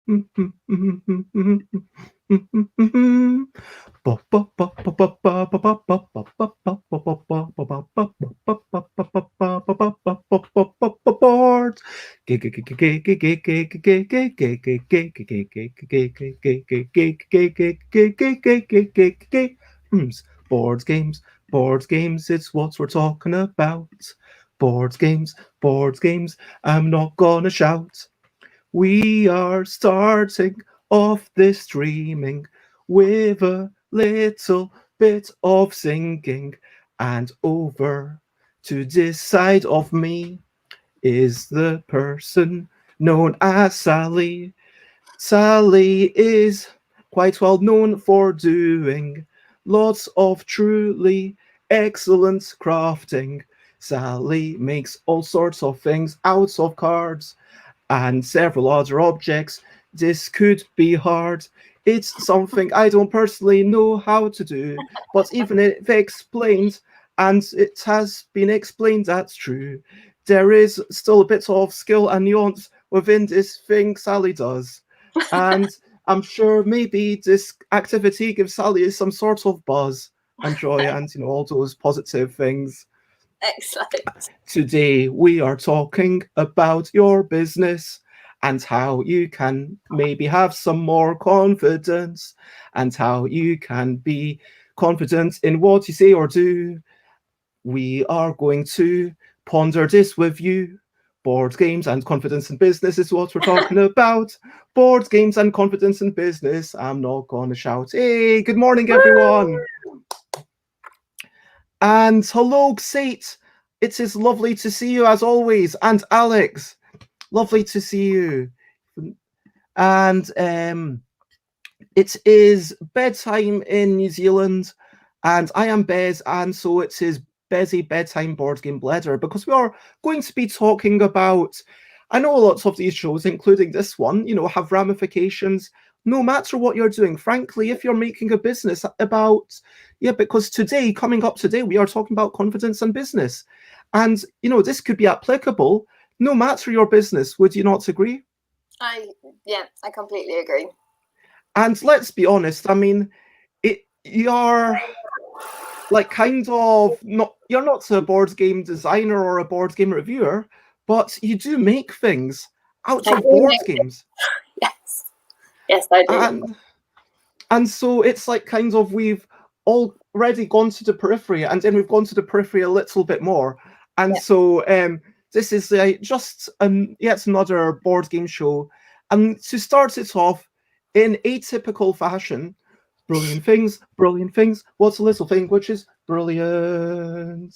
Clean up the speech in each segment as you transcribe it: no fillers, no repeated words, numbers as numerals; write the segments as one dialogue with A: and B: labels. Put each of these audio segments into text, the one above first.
A: Board games, board games, it's what we're talking about. Board games, board games, I'm not gonna shout. We are starting off this streaming with a little bit of singing, and over to this side of me is the person known as Sally. Sally is quite well known for doing lots of truly excellent crafting. Sally makes all sorts of things out of cards and several other objects. This could be hard. It's something I don't personally know how to do, but even if explained, and it has been explained that's true, there is still a bit of skill and nuance within this thing Sally does. And I'm sure maybe this activity gives Sally some sort of buzz and joy and, all those positive things.
B: Excellent.
A: Today, we are talking about your business and how you can maybe have some more confidence and how you can be confident in what you say or do. We are going to ponder this with you. Board games and confidence in business is what we're talking about. Board games and confidence in business. I'm not going to shout. Hey, good morning, everyone. And hello, Sate. It is lovely to see you as always. And Alex, lovely to see you. And it is bedtime in New Zealand, and I am Bez, and so it is Bezzy Bedtime Board Game Bladder, because we are going to be talking about, I know lots of these shows, including this one, have ramifications no matter what you're doing. Frankly, if you're making a business about, because coming up today, we are talking about confidence and business. And, this could be applicable no matter your business. Would you not agree?
B: I completely agree.
A: And let's be honest, I mean, you're like you're not a board game designer or a board game reviewer, but you do make things out of board games.
B: Yes, I do.
A: And so it's like kind of we've already gone to the periphery, and then we've gone to the periphery a little bit more. And so this is just yet another board game show. And to start it off in atypical fashion, brilliant things. What's a little thing which is brilliant?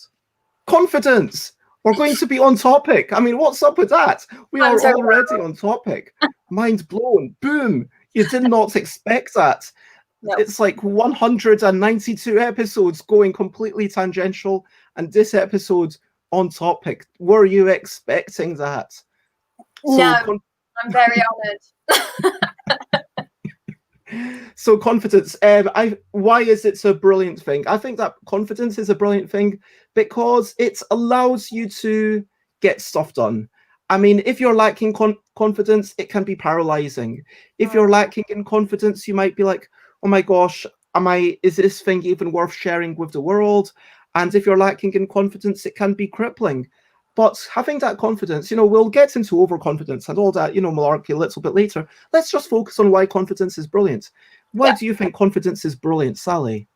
A: Confidence. We're going to be on topic. I mean, what's up with that? We are already on topic. Mind blown. Boom. You did not expect that. No. It's like 192 episodes going completely tangential, and this episode on topic. Were you expecting that?
B: No, I'm very honoured.
A: So confidence. Why is it a brilliant thing? I think that confidence is a brilliant thing because it allows you to get stuff done. I mean, if you're lacking confidence, it can be paralyzing. If you're lacking in confidence, you might be like, oh my gosh, is this thing even worth sharing with the world? And if you're lacking in confidence, it can be crippling. But having that confidence, we'll get into overconfidence and all that, malarkey a little bit later. Let's just focus on why confidence is brilliant. Why do you think confidence is brilliant, Sally?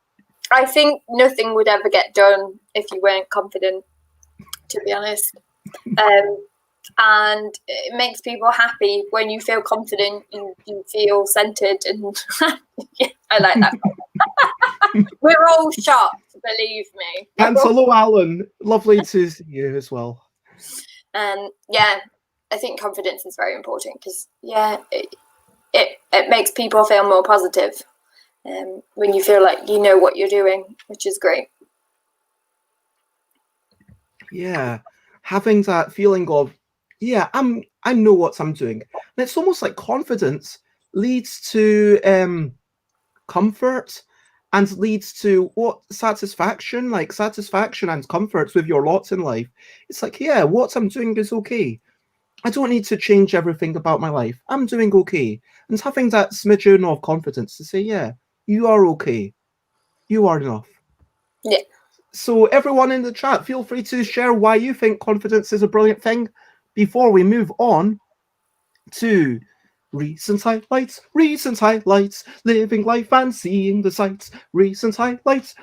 B: I think nothing would ever get done if you weren't confident, to be honest. And it makes people happy when you feel confident and you feel centered. And I like that. We're all shocked, believe me.
A: And hello, Alan. Lovely to see you as well.
B: And I think confidence is very important because it makes people feel more positive when you feel like you know what you're doing, which is great.
A: Yeah, having that feeling of I know what I'm doing. And it's almost like confidence leads to comfort and leads to satisfaction and comfort with your lots in life. It's like, what I'm doing is okay. I don't need to change everything about my life. I'm doing okay. And having that smidgen of confidence to say, yeah, you are okay. You are enough.
B: Yeah.
A: So everyone in the chat, feel free to share why you think confidence is a brilliant thing before we move on to recent highlights, living life and seeing the sights, recent highlights,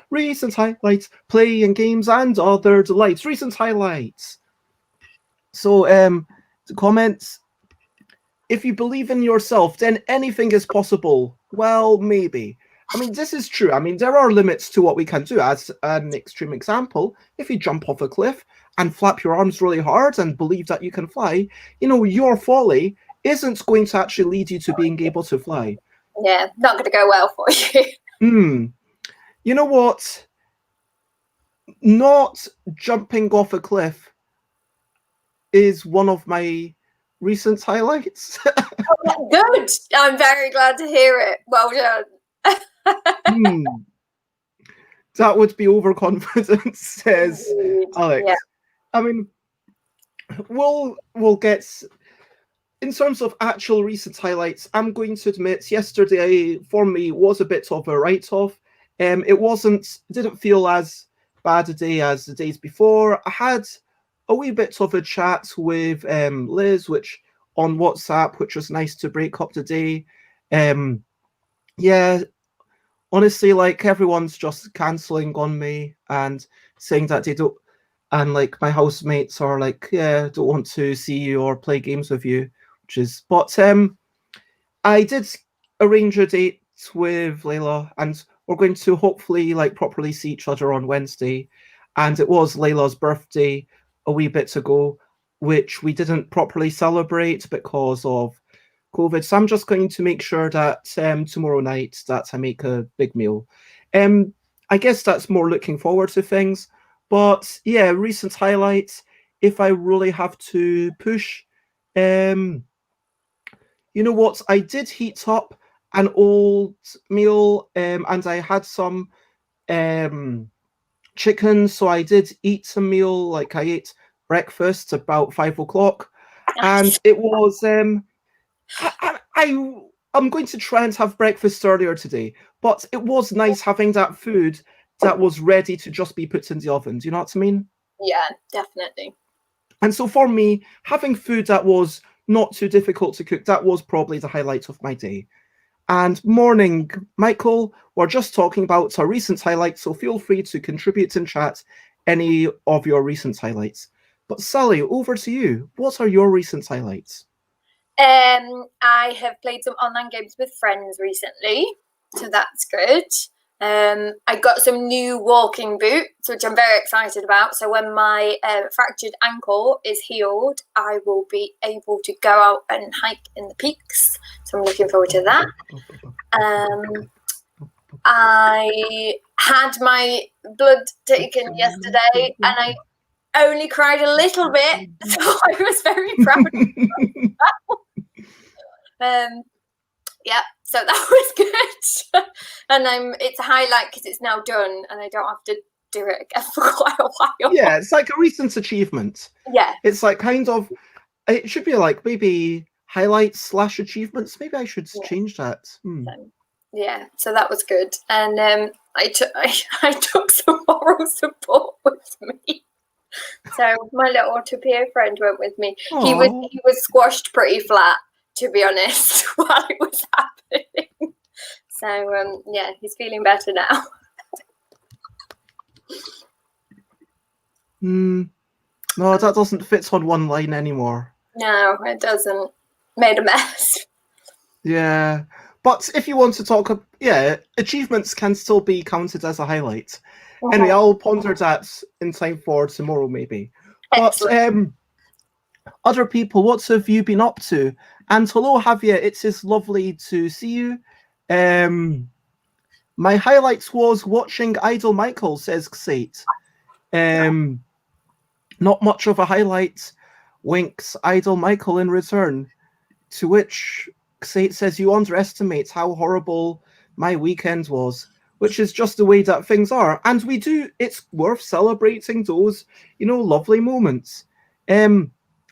A: playing games and other delights, recent highlights. So the comments, if you believe in yourself, then anything is possible. Well, maybe. I mean, this is true. I mean, there are limits to what we can do. As an extreme example, if you jump off a cliff and flap your arms really hard and believe that you can fly, your folly isn't going to actually lead you to being able to fly.
B: Yeah, not going to go well for you.
A: You know what? Not jumping off a cliff is one of my recent highlights.
B: Oh, good. I'm very glad to hear it. Well done.
A: That would be overconfident, says Alex.
B: Yeah.
A: I mean, we'll get in terms of actual recent highlights. I'm going to admit, yesterday for me was a bit of a write-off. It didn't feel as bad a day as the days before. I had a wee bit of a chat with Liz, which on WhatsApp, which was nice to break up the day. Yeah, honestly, like everyone's just cancelling on me and saying that they don't, and like my housemates are like, yeah, don't want to see you or play games with you, but I did arrange a date with Layla, and we're going to hopefully like properly see each other on Wednesday. And it was Layla's birthday a wee bit ago, which we didn't properly celebrate because of COVID. So I'm just going to make sure that tomorrow night that I make a big meal. I guess that's more looking forward to things. But yeah, recent highlights. If I really have to push, you know what? I did heat up an old meal, and I had some chicken. So I did eat a meal. Like I ate breakfast about 5 o'clock, and it was I'm going to try and have breakfast earlier today, but it was nice having that food that was ready to just be put in the oven. Do you know what I mean?
B: Yeah, definitely.
A: And so for me, having food that was not too difficult to cook, that was probably the highlight of my day. And morning, Michael, we're just talking about our recent highlights, so feel free to contribute in chat any of your recent highlights. But Sally, over to you. What are your recent highlights?
B: I have played some online games with friends recently, so that's good. I got some new walking boots, which I'm very excited about. So when my fractured ankle is healed, I will be able to go out and hike in the peaks. So I'm looking forward to that. I had my blood taken yesterday, and I only cried a little bit, so I was very proud of that. Yeah, so that was good. And it's a highlight because it's now done and I don't have to do it again for quite a while.
A: Yeah, it's like a recent achievement.
B: Yeah.
A: It's like kind of, it should be like maybe highlights / achievements. Maybe I should change that.
B: Yeah, so that was good. And I took some moral support with me. So my little to-peer friend went with me. He was squashed pretty flat, to be honest, while it was happening. So yeah, he's feeling better now.
A: No, that doesn't fit on one line anymore.
B: No, it doesn't. Made a mess.
A: Yeah, but if you want to talk, achievements can still be counted as a highlight. Okay. Anyway, I'll ponder that in time for tomorrow, maybe. Excellent. But other people, what have you been up to? And hello, Javier. It is lovely to see you. My highlights was watching Idle Michael, says Xate. Not much of a highlight. Winks Idle Michael in return. To which Xate says, you underestimate how horrible my weekend was, which is just the way that things are. And it's worth celebrating those, lovely moments.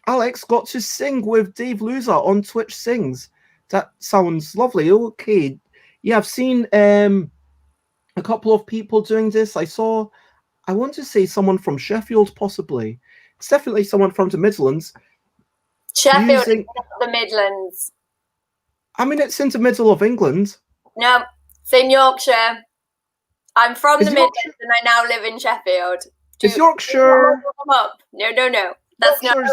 A: Alex got to sing with Dave Luza on Twitch Sings. That sounds lovely. Okay. Yeah, I've seen a couple of people doing this. I want to say someone from Sheffield, possibly. It's definitely someone from the Midlands.
B: Sheffield is the Midlands.
A: I mean, it's in the middle of England.
B: No, it's in Yorkshire. I'm from the Midlands and I now live in Sheffield.
A: Is Yorkshire...
B: No. That's not allowed.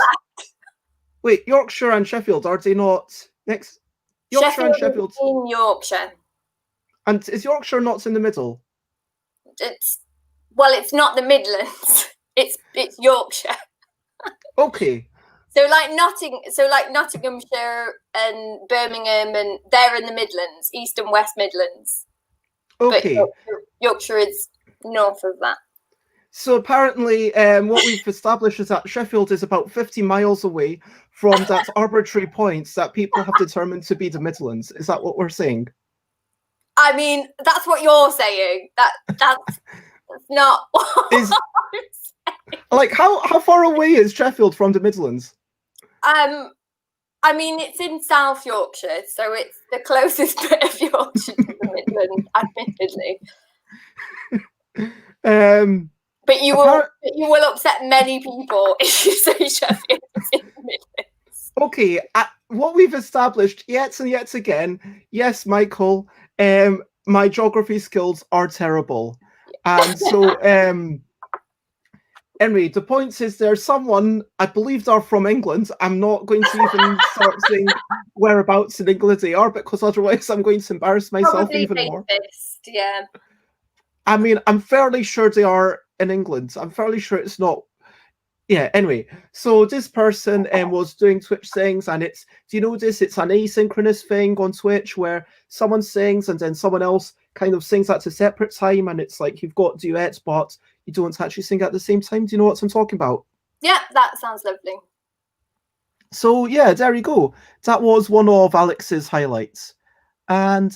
A: Wait, Yorkshire and Sheffield, are they not next? Yorkshire and Sheffield.
B: In Yorkshire.
A: And is Yorkshire not in the middle?
B: It's not the Midlands. It's Yorkshire.
A: Okay.
B: So like Nottinghamshire and Birmingham, and they're in the Midlands, East and West Midlands.
A: Okay.
B: But Yorkshire is north of that.
A: So apparently, what we've established is that Sheffield is about 50 miles away from that arbitrary points that people have determined to be the Midlands. Is that what we're saying?
B: I mean, that's what you're saying. That's not what I'm saying.
A: Like, how far away is Sheffield from the Midlands?
B: I mean, it's in South Yorkshire, so it's the closest bit of Yorkshire to the Midlands, admittedly. But you will upset many people if you say Sheffield is in the Midlands.
A: Okay, what we've established yet and yet again, yes, Michael, my geography skills are terrible. And so, anyway, the point is there's someone, I believe they're from England. I'm not going to even start saying whereabouts in England they are, because otherwise I'm going to embarrass myself
B: Probably
A: even more.
B: Yeah.
A: I mean, I'm fairly sure they are in England. I'm fairly sure it's not. Yeah, anyway. So this person was doing Twitch things, and do you know this? It's an asynchronous thing on Twitch where someone sings and then someone else kind of sings at a separate time, and it's like you've got duets, but you don't actually sing at the same time. Do you know what I'm talking about?
B: Yeah, that sounds lovely.
A: So yeah, there you go. That was one of Alex's highlights. And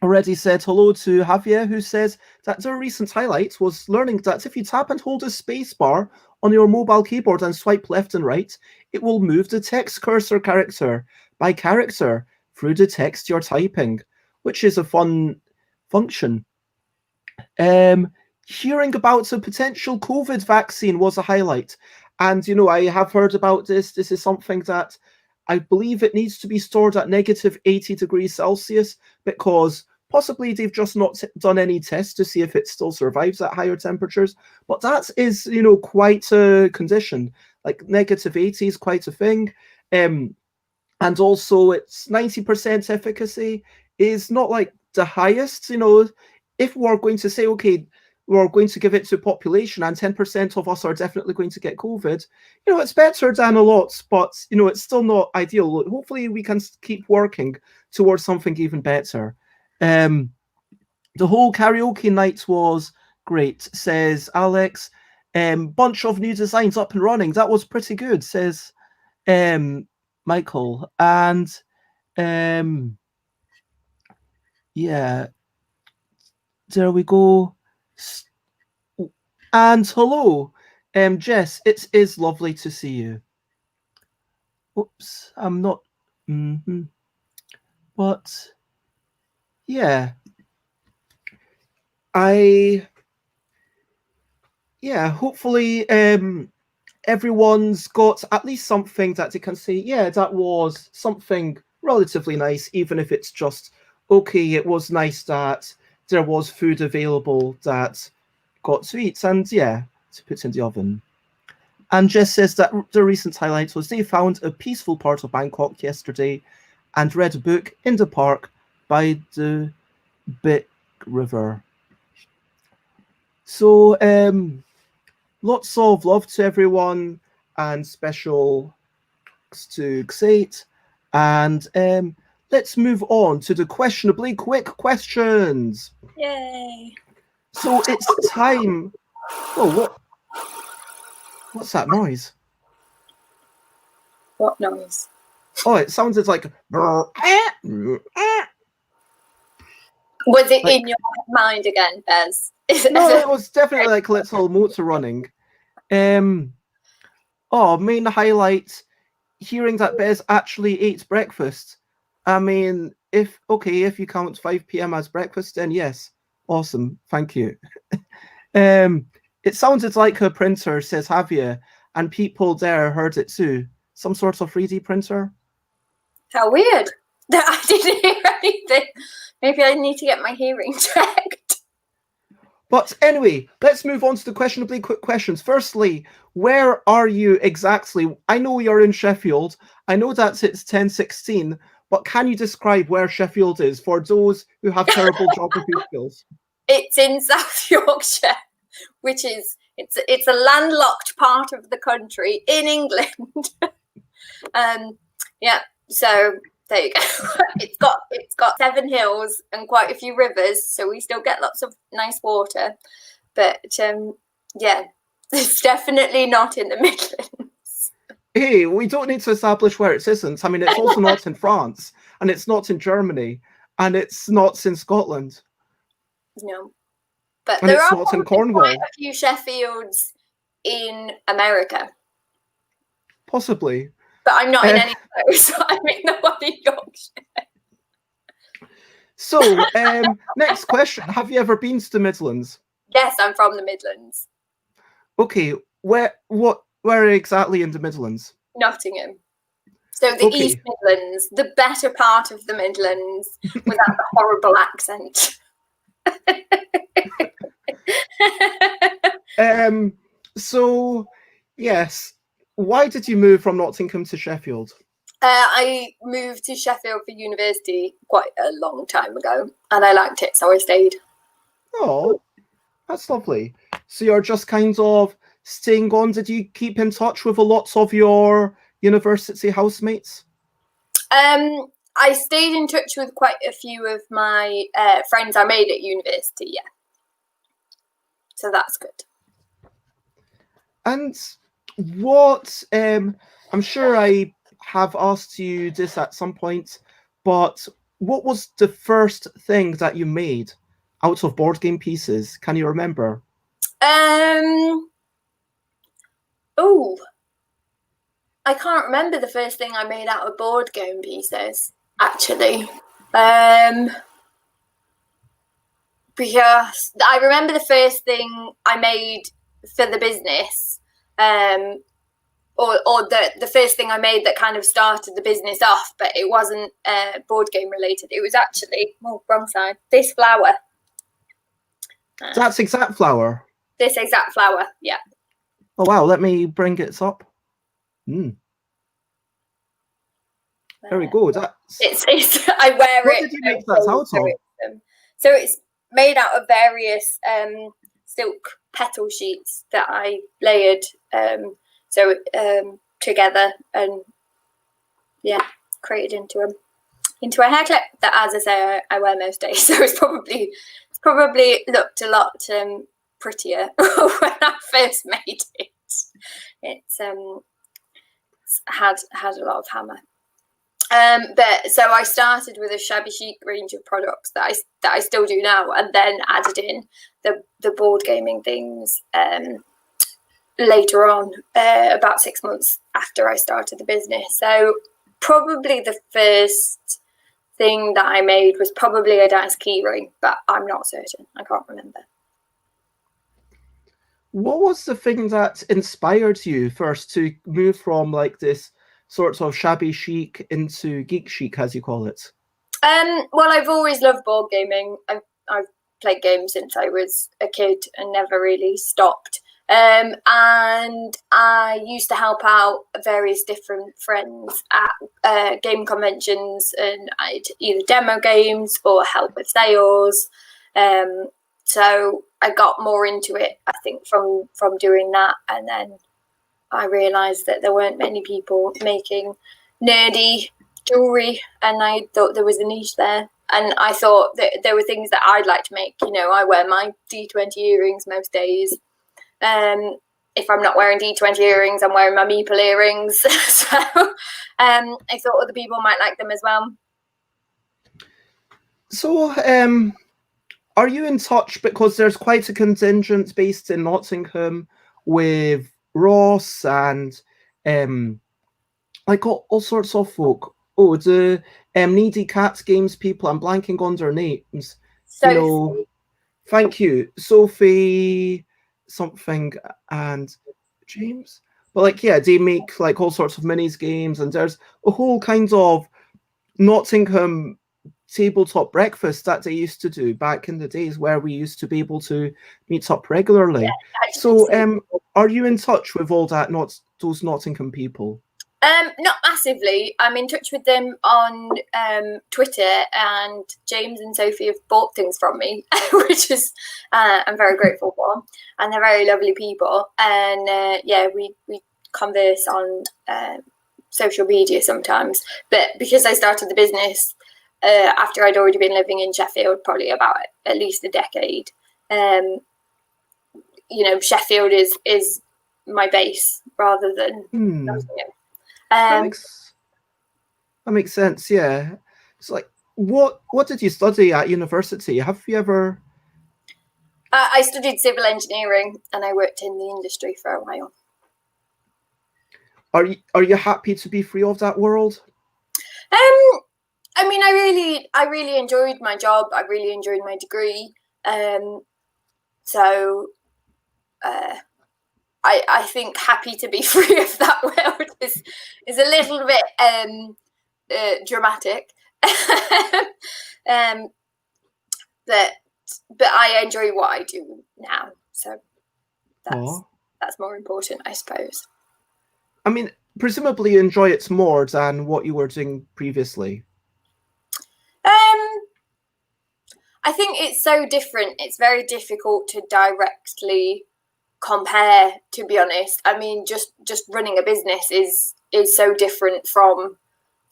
A: already said hello to Javier, who says that their recent highlight was learning that if you tap and hold a space bar on your mobile keyboard and swipe left and right, it will move the text cursor character by character through the text you're typing, which is a fun function. Hearing about a potential COVID vaccine was a highlight. And, you know, I have heard about this. This is something that I believe it needs to be stored at -80 degrees Celsius, because possibly they've just not done any tests to see if it still survives at higher temperatures. But that is, you know, quite a condition. Like -80 is quite a thing. And also it's 90% efficacy is not like the highest. You know, if we're going to say, okay, we're going to give it to population and 10% of us are definitely going to get COVID, you know, it's better than a lot, but, you know, it's still not ideal. Hopefully we can keep working towards something even better. The whole karaoke night was great, says Alex. Bunch of new designs up and running. That was pretty good, says Michael. And yeah, there we go. And hello, Jess, it is lovely to see you. Oops, I'm not. But yeah, hopefully everyone's got at least something that they can say, yeah, that was something relatively nice, even if it's just, okay, it was nice that there was food available that got to eat and, yeah, to put in the oven. And Jess says that the recent highlight was they found a peaceful part of Bangkok yesterday and read a book in the park by the big river. So lots of love to everyone and special to Xate. And let's move on to the questionably quick questions.
B: Yay.
A: So it's time. Oh, what's that noise?
B: What noise?
A: Oh, it sounded like.
B: Was it in your mind again, Bez?
A: No, it was definitely like a little motor running. Oh, main highlight, hearing that Bez actually ate breakfast. I mean, if you count 5 p.m. as breakfast, then yes, awesome, thank you. It sounded like her printer says Javier, and people there heard it too. Some sort of 3D printer.
B: How weird that I didn't hear anything. Maybe I need to get my hearing checked.
A: But anyway, let's move on to the questionably quick questions. Firstly, where are you exactly? I know you're in Sheffield. I know that it's 10:16, but can you describe where Sheffield is for those who have terrible geography skills?
B: It's in South Yorkshire, which is it's a landlocked part of the country in England. Yeah, so there you go. It's got 7 hills and quite a few rivers, so we still get lots of nice water. But yeah, it's definitely not in the Midlands.
A: Hey, we don't need to establish where it isn't. I mean, it's also not in France, and it's not in Germany, and it's not in Scotland.
B: No, but
A: And
B: there
A: it's
B: are
A: not in Cornwall.
B: quite a few Sheffields in America.
A: Possibly.
B: But I'm not in any of those. I'm in the one in Yorkshire.
A: So, next question. Have you ever been to the Midlands?
B: Yes, I'm from the Midlands.
A: Okay, where exactly in the Midlands?
B: Nottingham. So the
A: Okay.
B: East Midlands, the better part of the Midlands, without the horrible accent.
A: So, yes. Why did you move from Nottingham to Sheffield?
B: I moved to Sheffield for university quite a long time ago, and I liked it, so I stayed.
A: Oh, that's lovely. So you're just kind of staying on. Did you keep in touch with a lot of your university housemates?
B: I stayed in touch with quite a few of my friends I made at university, yeah. So that's good.
A: And what, I'm sure I have asked you this at some point, but what was the first thing that you made out of board game pieces? Can you remember?
B: Oh, I can't remember the first thing I made out of board game pieces, actually. Because I remember the first thing I made for the business, or the first thing I made that kind of started the business off, but it wasn't board game related. It was actually, wrong side, this flower.
A: That's exact flower.
B: This exact flower, yeah.
A: Oh wow, let me bring it up. Very good.
B: It's I wear
A: what
B: it.
A: Did you make that out of?
B: So it's made out of various silk petal sheets that I layered together and created into a hair clip that, as I say, I wear most days. So it's probably looked a lot prettier when I first made it. It's had a lot of hammer. But so I started with a shabby chic range of products that I still do now, and then added in the board gaming things later on, about 6 months after I started the business. So probably the first thing that I made was probably a dice keyring, but I'm not certain. I can't remember.
A: What was the thing that inspired you first to move from like this sort of shabby chic into geek chic, as you call it?
B: Well, I've always loved board gaming. I've played games since I was a kid and never really stopped. And I used to help out various different friends at game conventions, and I'd either demo games or help with sales. So I got more into it, I think, from doing that. And then I realised that there weren't many people making nerdy jewellery, and I thought there was a niche there. And I thought that there were things that I'd like to make. You know, I wear my D20 earrings most days. If I'm not wearing D20 earrings, I'm wearing my meeple earrings. So I thought other people might like them as well.
A: So, are you in touch, because there's quite a contingent based in Nottingham with Ross and like all sorts of folk. Oh, the Needy Cats Games people, I'm blanking on their names. You
B: So
A: know, thank you. Sophie something and James. But like, yeah, they make like all sorts of minis games, and there's a whole kind of Nottingham tabletop breakfast that they used to do back in the days where we used to be able to meet up regularly.
B: actually,
A: So, are you in touch with all that those Nottingham people?
B: not massively. I'm in touch with them on Twitter, and James and Sophie have bought things from me, which is I'm very grateful for. And they're very lovely people. And yeah, we converse on social media sometimes. But because I started the business after I'd already been living in Sheffield, probably about at least a decade, you know, Sheffield is my base rather than Nottingham.
A: That makes sense. Yeah, it's like what did you study at university? Have you ever?
B: I studied civil engineering and I worked in the industry for a while.
A: Are you happy to be free of that world?
B: I mean, I really enjoyed my job. I really enjoyed my degree. So I think happy to be free of that world is a little bit dramatic. But I enjoy what I do now, so that's more important, I suppose.
A: I mean, presumably you enjoy it more than what you were doing previously.
B: I think it's so different. It's very difficult to directly compare, to be honest. I mean, just running a business is so different from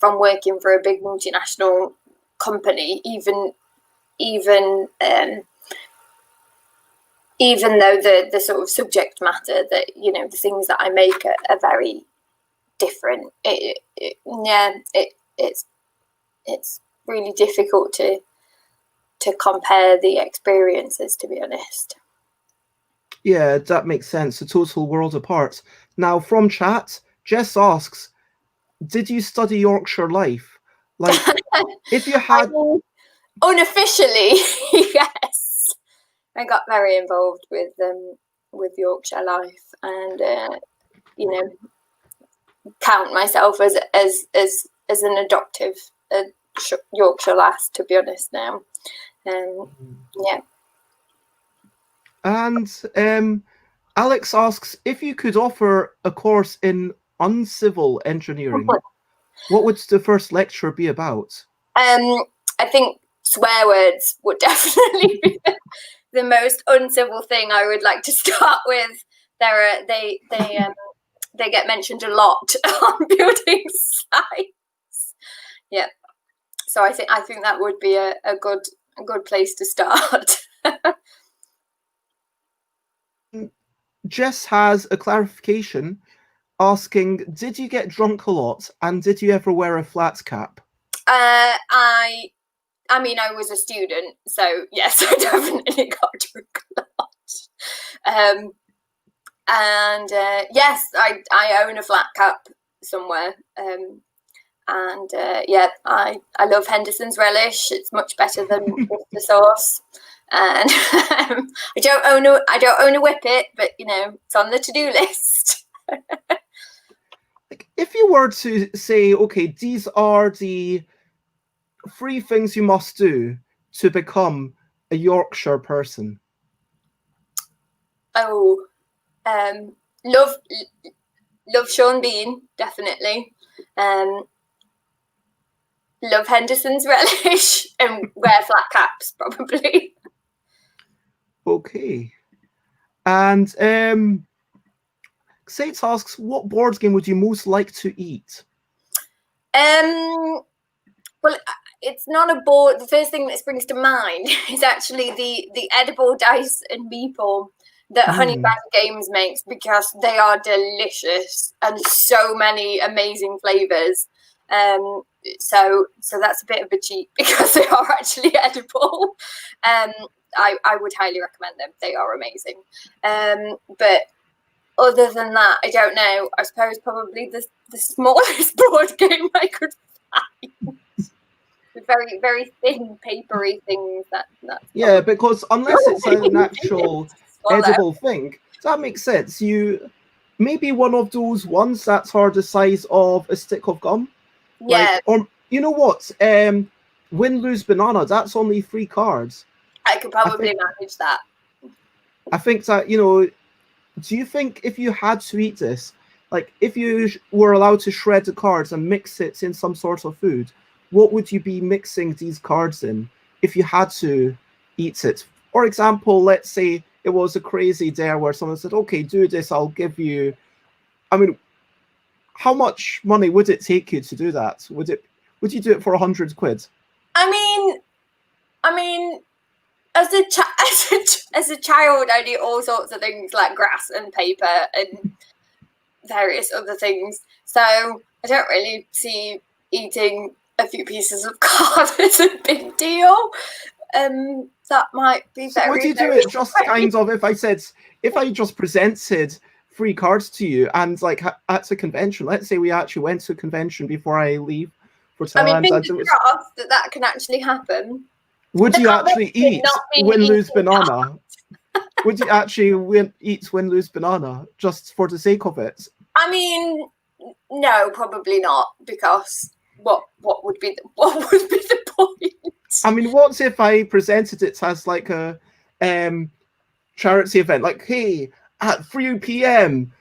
B: working for a big multinational company, even though the sort of subject matter that, you know, the things that I make are very different. It's really difficult to compare the experiences, to be honest.
A: Yeah, that makes sense. A total world apart. Now, from chat, Jess asks, did you study Yorkshire life? Like, if you had...
B: Unofficially, yes. I got very involved with Yorkshire life, and you know, count myself as an adoptive Yorkshire lass, to be honest now. Yeah.
A: And Alex asks, if you could offer a course in uncivil engineering, what would the first lecture be about?
B: I think swear words would definitely be the most uncivil thing I would like to start with. They get mentioned a lot on building sites. Yeah. So I think that would be a good place to start.
A: Jess has a clarification asking, did you get drunk a lot and did you ever wear a flat cap?
B: I mean, I was a student, so yes, I definitely got drunk a lot. And yes, I own a flat cap somewhere. And yeah, I love Henderson's relish. It's much better than the sauce. And I don't own a whippet, but you know, it's on the to-do list.
A: Like, if you were to say, okay, these are the 3 things you must do to become a Yorkshire person.
B: Oh, love Sean Bean, definitely. Love Henderson's relish and wear flat caps, probably.
A: Okay. And Sates asks, what board game would you most like to eat?
B: Well, it's not a board. The first thing that springs to mind is actually the edible dice and meeple that Honey Bag Games makes, because they are delicious and so many amazing flavors. So that's a bit of a cheat because they are actually edible. I would highly recommend them. They are amazing. But other than that, I don't know. I suppose probably the smallest board game I could find. The very, very thin, papery things.
A: Yeah, because unless it's an actual edible thing, that makes sense. Maybe one of those ones that's the size of a stick of gum.
B: Yeah.
A: Like, or you know what? Win, lose, banana. That's only 3 cards.
B: I could probably manage that.
A: I think that, do you think if you had to eat this, like if you were allowed to shred the cards and mix it in some sort of food, what would you be mixing these cards in if you had to eat it? For example, let's say it was a crazy day where someone said, okay, do this, I'll give you, I mean, how much money would it take you to do that? Would you do it for 100 quid?
B: I mean, as a child, I did all sorts of things like grass and paper and various other things. So I don't really see eating a few pieces of card as a big deal. That might be very.
A: Would you do it just kind of if I just presented 3 cards to you and like at a convention? Let's say we actually went to a convention before I leave for Thailand.
B: I mean, fingers crossed that can actually happen.
A: Would you actually eat win, lose, banana? Would you actually eat win, lose, banana just for the sake of it?
B: I mean, no, probably not, because what would be the point?
A: I mean, what if I presented it as like a charity event? Like, hey, at 3 p.m.,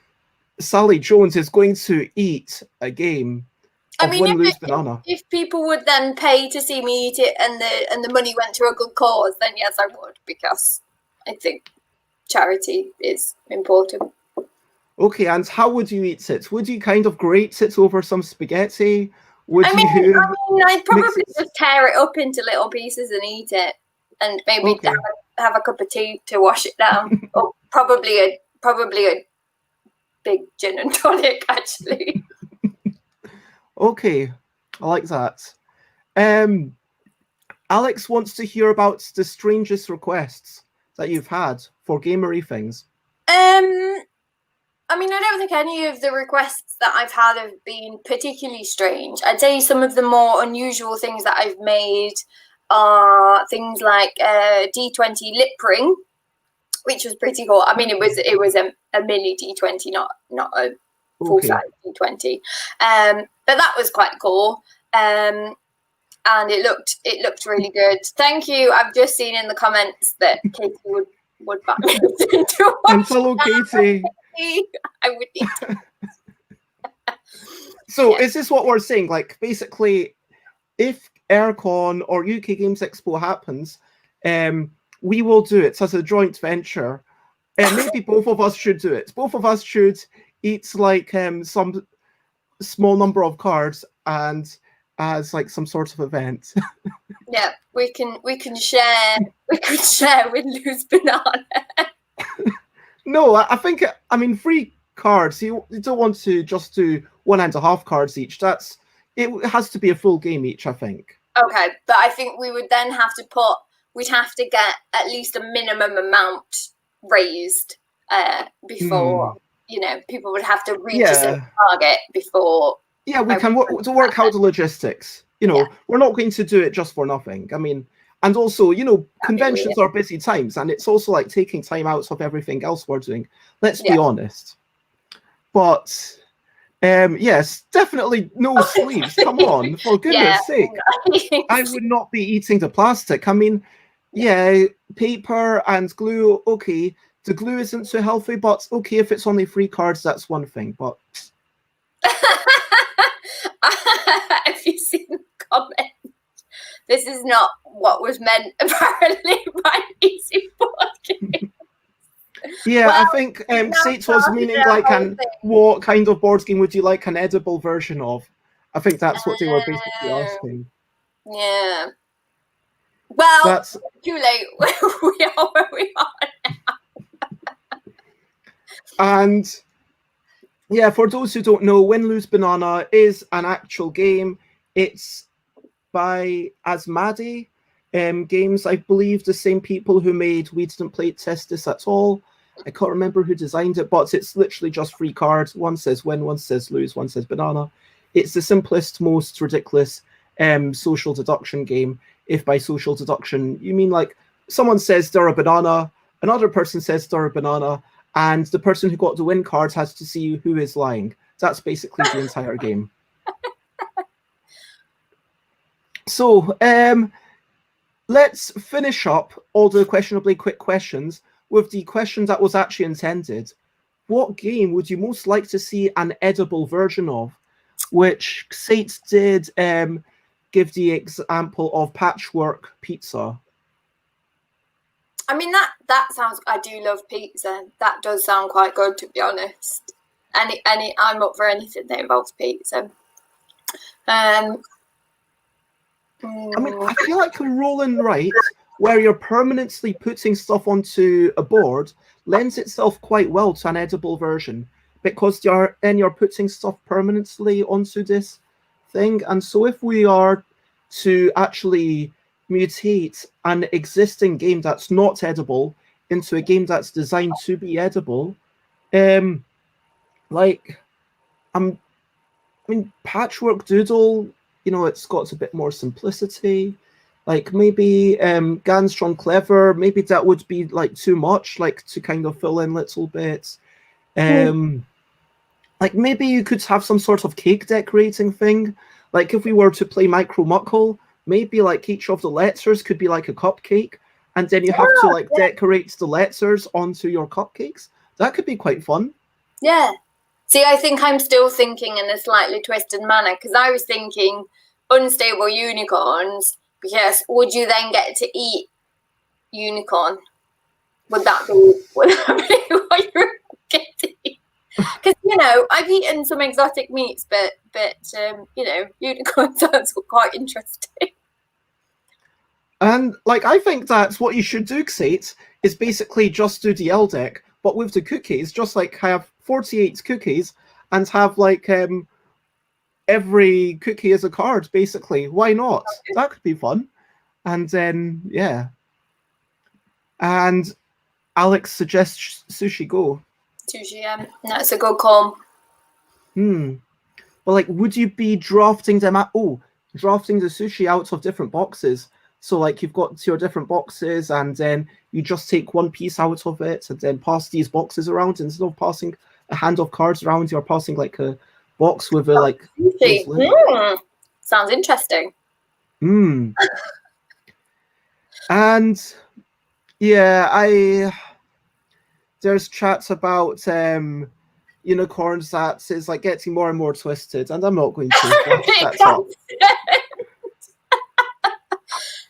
A: Sally Jones is going to eat a game. Win, lose, banana.
B: If people would then pay to see me eat it and the money went to a good cause, then yes, I would, because I think charity is important.
A: Okay, and how would you eat it? Would you kind of grate it over some spaghetti?
B: I'd probably just tear it up into little pieces and eat it, and maybe have a cup of tea to wash it down. Or probably a big gin and tonic, actually.
A: Okay, I like that. Alex wants to hear about the strangest requests that you've had for gamery things.
B: I mean, I don't think any of the requests that I've had have been particularly strange. I'd say some of the more unusual things that I've made are things like D20 lip ring, which was pretty cool. I mean, it was a mini D20, not a full size D20. But that was quite cool. And it looked really good. Thank you. I've just seen in the comments that Katie would back me to
A: and follow Katie.
B: I would need to.
A: So is this what we're saying? Like, basically, if Aircon or UK Games Expo happens, we will do it as a joint venture. And maybe both of us should do it. Both of us should eat like some small number of cards and as like some sort of event.
B: Yeah, we can share win, lose, banana.
A: No, I mean 3 cards. You don't want to just do 1.5 cards each. It has to be a full game each, I think.
B: Okay, but I think we would then have to we'd have to get at least a minimum amount raised before people would have to reach a certain target before.
A: Yeah, we can work out the logistics. We're not going to do it just for nothing. I mean, and also, conventions are busy times, and it's also like taking time out of everything else we're doing. Let's be honest. But yes, definitely no sleeves. Come on, for goodness sake. I would not be eating the plastic. I mean, paper and glue, okay. The glue isn't so healthy, but okay, if it's only 3 cards, that's one thing. But
B: have you seen the comment? This is not what was meant, apparently, by Easy Board Game.
A: Yeah, I think Sate was meaning like what kind of board game would you like an edible version of? I think that's what they were basically asking.
B: Yeah. Well, that's too late. We are where we are now.
A: And yeah, for those who don't know, Win, Lose, Banana is an actual game. It's by Asmadi Games, I believe, the same people who made We Didn't Play Test This at All. I can't remember who designed it, but it's literally just 3 cards. One says win, one says lose, one says banana. It's the simplest, most ridiculous social deduction game. If by social deduction you mean like someone says they're a banana, another person says they're a banana, and the person who got the win cards has to see who is lying. That's basically the entire game. So, let's finish up all the questionably quick questions with the question that was actually intended. What game would you most like to see an edible version of? Which Sates did give the example of Patchwork Pizza.
B: I mean, that sounds. I do love pizza. That does sound quite good, to be honest. I'm up for anything that involves pizza.
A: I mean, I feel like a roll and write where you're permanently putting stuff onto a board lends itself quite well to an edible version, because you're putting stuff permanently onto this thing. And so if we are to actually mutate an existing game that's not edible into a game that's designed to be edible, Patchwork Doodle, it's got a bit more simplicity. Like maybe Ganstrong Clever, maybe that would be like too much, like to kind of fill in little bits. Like maybe you could have some sort of cake decorating thing. Like if we were to play Micro Muckle, maybe like each of the letters could be like a cupcake, and then you have to like decorate the letters onto your cupcakes. That could be quite fun.
B: Yeah. See, I think I'm still thinking in a slightly twisted manner, because I was thinking unstable unicorns, because would you then get to eat unicorn? Would that be what you're getting? Because, I've eaten some exotic meats, but unicorn sounds quite interesting.
A: And, I think that's what you should do, Xate, is basically just do the L deck, but with the cookies, just, have 48 cookies and have, every cookie as a card, basically. Why not? That could be fun. And then, yeah. And Alex suggests Sushi Go.
B: Sushi, that's a good call.
A: Well, would you be drafting them drafting the sushi out of different boxes? So, you've got your different boxes, and then you just take one piece out of it, and then pass these boxes around. Instead of passing a hand of cards around, you're passing, a box with a,
B: sounds interesting.
A: And, yeah, there's chats about unicorns that is, getting more and more twisted, and I'm not going to that up.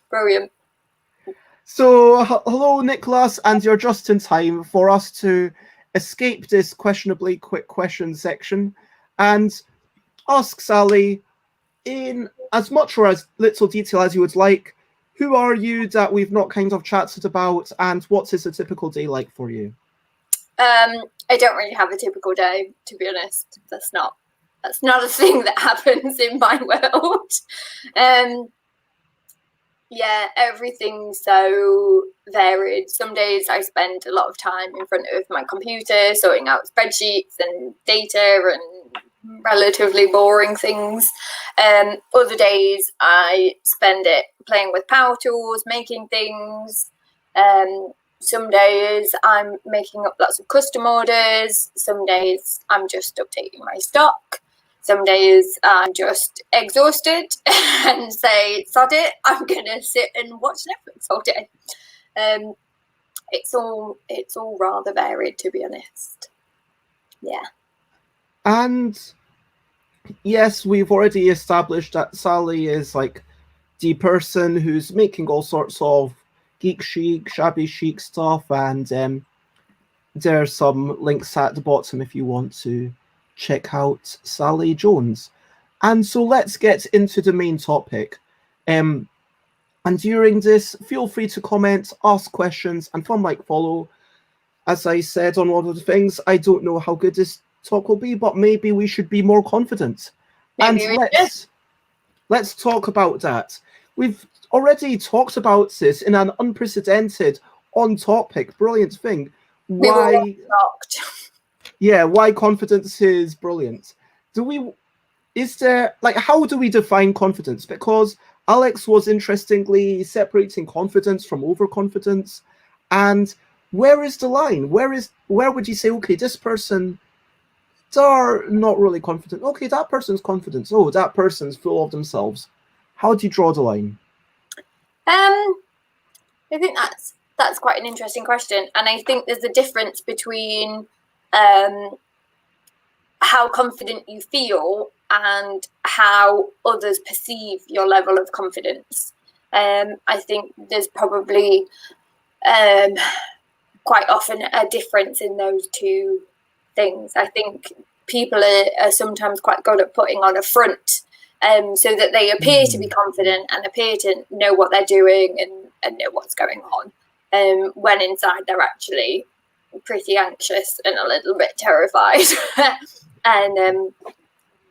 B: Brilliant.
A: So, hello, Nicholas, and you're just in time for us to escape this questionably quick question section and ask Sally, in as much or as little detail as you would like, who are you that we've not kind of chatted about, and what is a typical day like for you?
B: I don't really have a typical day, to be honest. That's not a thing that happens in my world. Yeah, everything's so varied. Some days I spend a lot of time in front of my computer sorting out spreadsheets and data and relatively boring things. Other days I spend it playing with power tools, making things. Some days I'm making up lots of custom orders. Some days I'm just updating my stock. Some days I'm just exhausted and say, sod it, I'm going to sit and watch Netflix all day. It's all rather varied, to be honest. Yeah.
A: And yes, we've already established that Sally is the person who's making all sorts of geek chic, shabby chic stuff, and there's some links at the bottom if you want to check out Sally Jones. And so let's get into the main topic. And during this, feel free to comment, ask questions, and fun might follow. As I said on one of the things, I don't know how good this talk will be, but maybe we should be more confident.
B: Maybe
A: let's talk about that. We've already talked about this in an unprecedented, on-topic, brilliant thing
B: We were all
A: why
B: shocked.
A: why confidence is brilliant. Is there, like, how do we define confidence? Because Alex was interestingly separating confidence from overconfidence. And where is the line? Where would you say, okay, this person, they're not really confident. Okay, that person's confident. Oh, that person's full of themselves. How do you draw the line?
B: I think that's quite an interesting question, and I think there's a difference between how confident you feel and how others perceive your level of confidence. I think there's probably quite often a difference in those two things. I think people are sometimes quite good at putting on a front so that they appear to be confident and appear to know what they're doing and know what's going on, when inside they're actually pretty anxious and a little bit terrified. And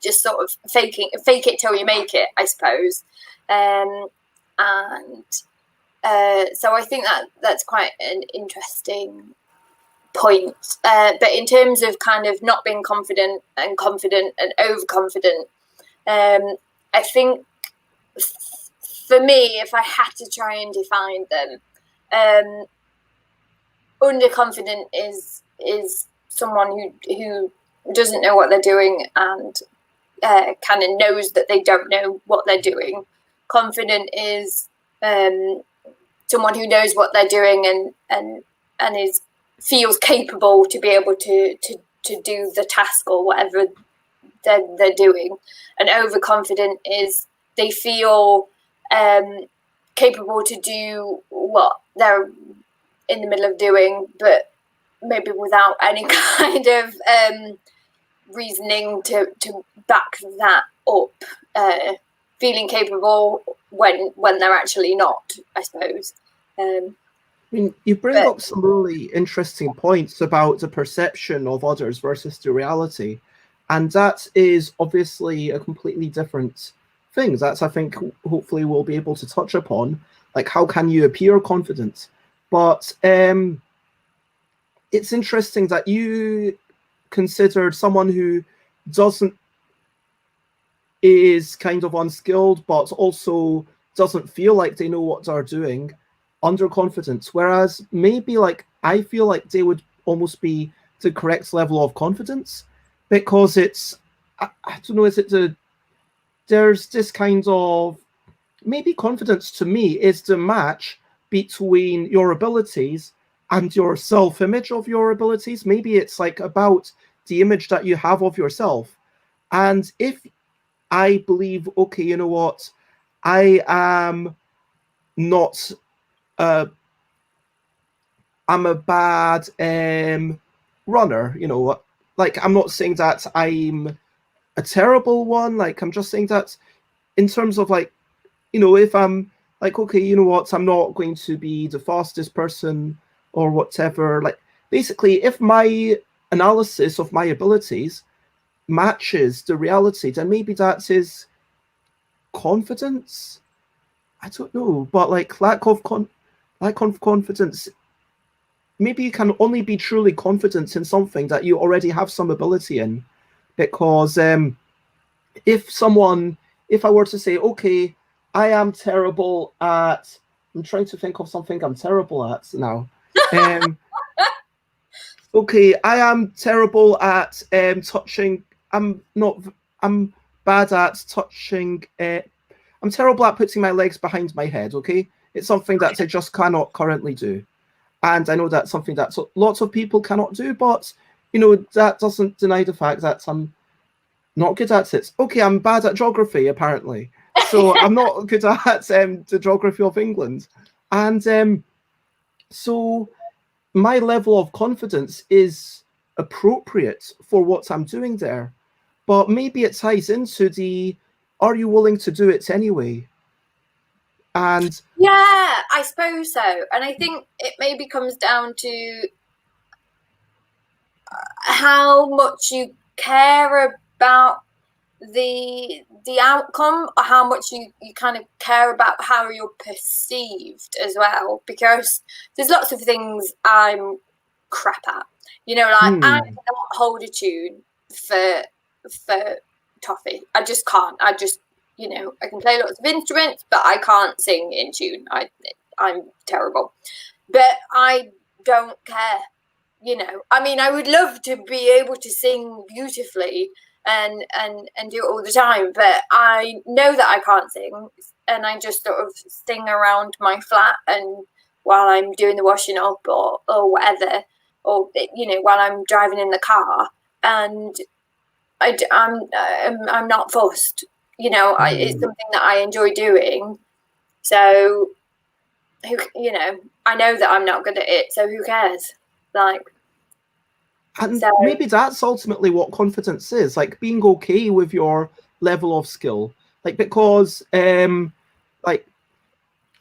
B: just sort of fake it till you make it, I suppose. So I think that's quite an interesting point. But in terms of kind of not being confident and overconfident, I think for me, if I had to try and define them, underconfident is someone who doesn't know what they're doing and kind of knows that they don't know what they're doing. Confident is someone who knows what they're doing and feels capable to be able to do the task or whatever they're doing. And overconfident is they feel capable to do what they're in the middle of doing, but maybe without any kind of reasoning to back that up, feeling capable when they're actually not, I suppose.
A: I mean, you bring up some really interesting points about the perception of others versus the reality. And that is obviously a completely different thing. That's, I think, hopefully we'll be able to touch upon. Like, how can you appear confident? But it's interesting that you considered someone who is kind of unskilled, but also doesn't feel like they know what they're doing, underconfident. Whereas maybe, like, I feel like they would almost be the correct level of confidence, because it's, I don't know, there's this kind of, maybe confidence to me is the match between your abilities and your self-image of your abilities. Maybe it's like about the image that you have of yourself. And if I believe, okay, you know what, I am not, I'm a bad runner, you know, like, I'm not saying that I'm a terrible one. Like, I'm just saying that in terms of, like, you know, if I'm like, okay, you know what, I'm not going to be the fastest person or whatever. Like, basically, if my analysis of my abilities matches the reality, then maybe that is confidence. I don't know, but like lack of confidence. Maybe you can only be truly confident in something that you already have some ability in, because if I were to say, okay, I am terrible at, I'm trying to think of something I'm terrible at now. Okay, I am terrible at touching. I'm bad at touching. I'm terrible at putting my legs behind my head. Okay, it's something that I just cannot currently do, and I know that's something that lots of people cannot do. But you know, that doesn't deny the fact that I'm not good at it. Okay, I'm bad at geography apparently, so I'm not good at the geography of England, and so my level of confidence is appropriate for what I'm doing there. But maybe it ties into the, are you willing to do it anyway? And
B: yeah, I suppose so. And I think it maybe comes down to how much you care about the outcome, or how much you kind of care about how you're perceived as well, because there's lots of things I'm crap at. You know, like I cannot hold a tune for toffee. I just can't. I just, you know, I can play lots of instruments, but I can't sing in tune. I'm terrible. But I don't care. You know, I mean, I would love to be able to sing beautifully and do it all the time, but I know that I can't sing, and I just sort of sing around my flat and while I'm doing the washing up or whatever, or, you know, while I'm driving in the car, and I'm not fussed. You know, it's something that I enjoy doing, so you know, I know that I'm not good at it, so who cares? Like.
A: And maybe that's ultimately what confidence is, like being okay with your level of skill. Like, because like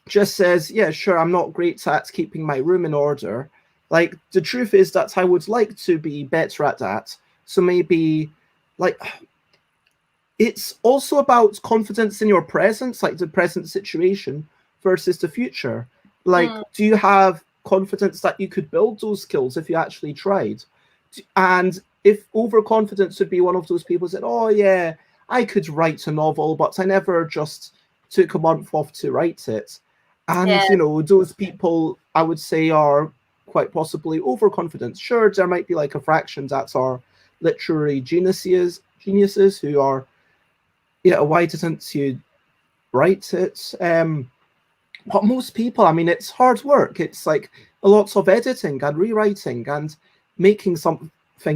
A: Jess says, yeah, sure, I'm not great at keeping my room in order. Like, the truth is that I would like to be better at that. So maybe, like, it's also about confidence in your presence, like the present situation versus the future. Like, do you have confidence that you could build those skills if you actually tried? And if overconfidence would be one of those people that, oh yeah, I could write a novel, but I never just took a month off to write it. And, you know, those people, I would say, are quite possibly overconfident. Sure, there might be like a fraction that are literary geniuses who are, yeah, why didn't you write it? But most people, I mean, it's hard work. It's like a lot of editing and rewriting and making something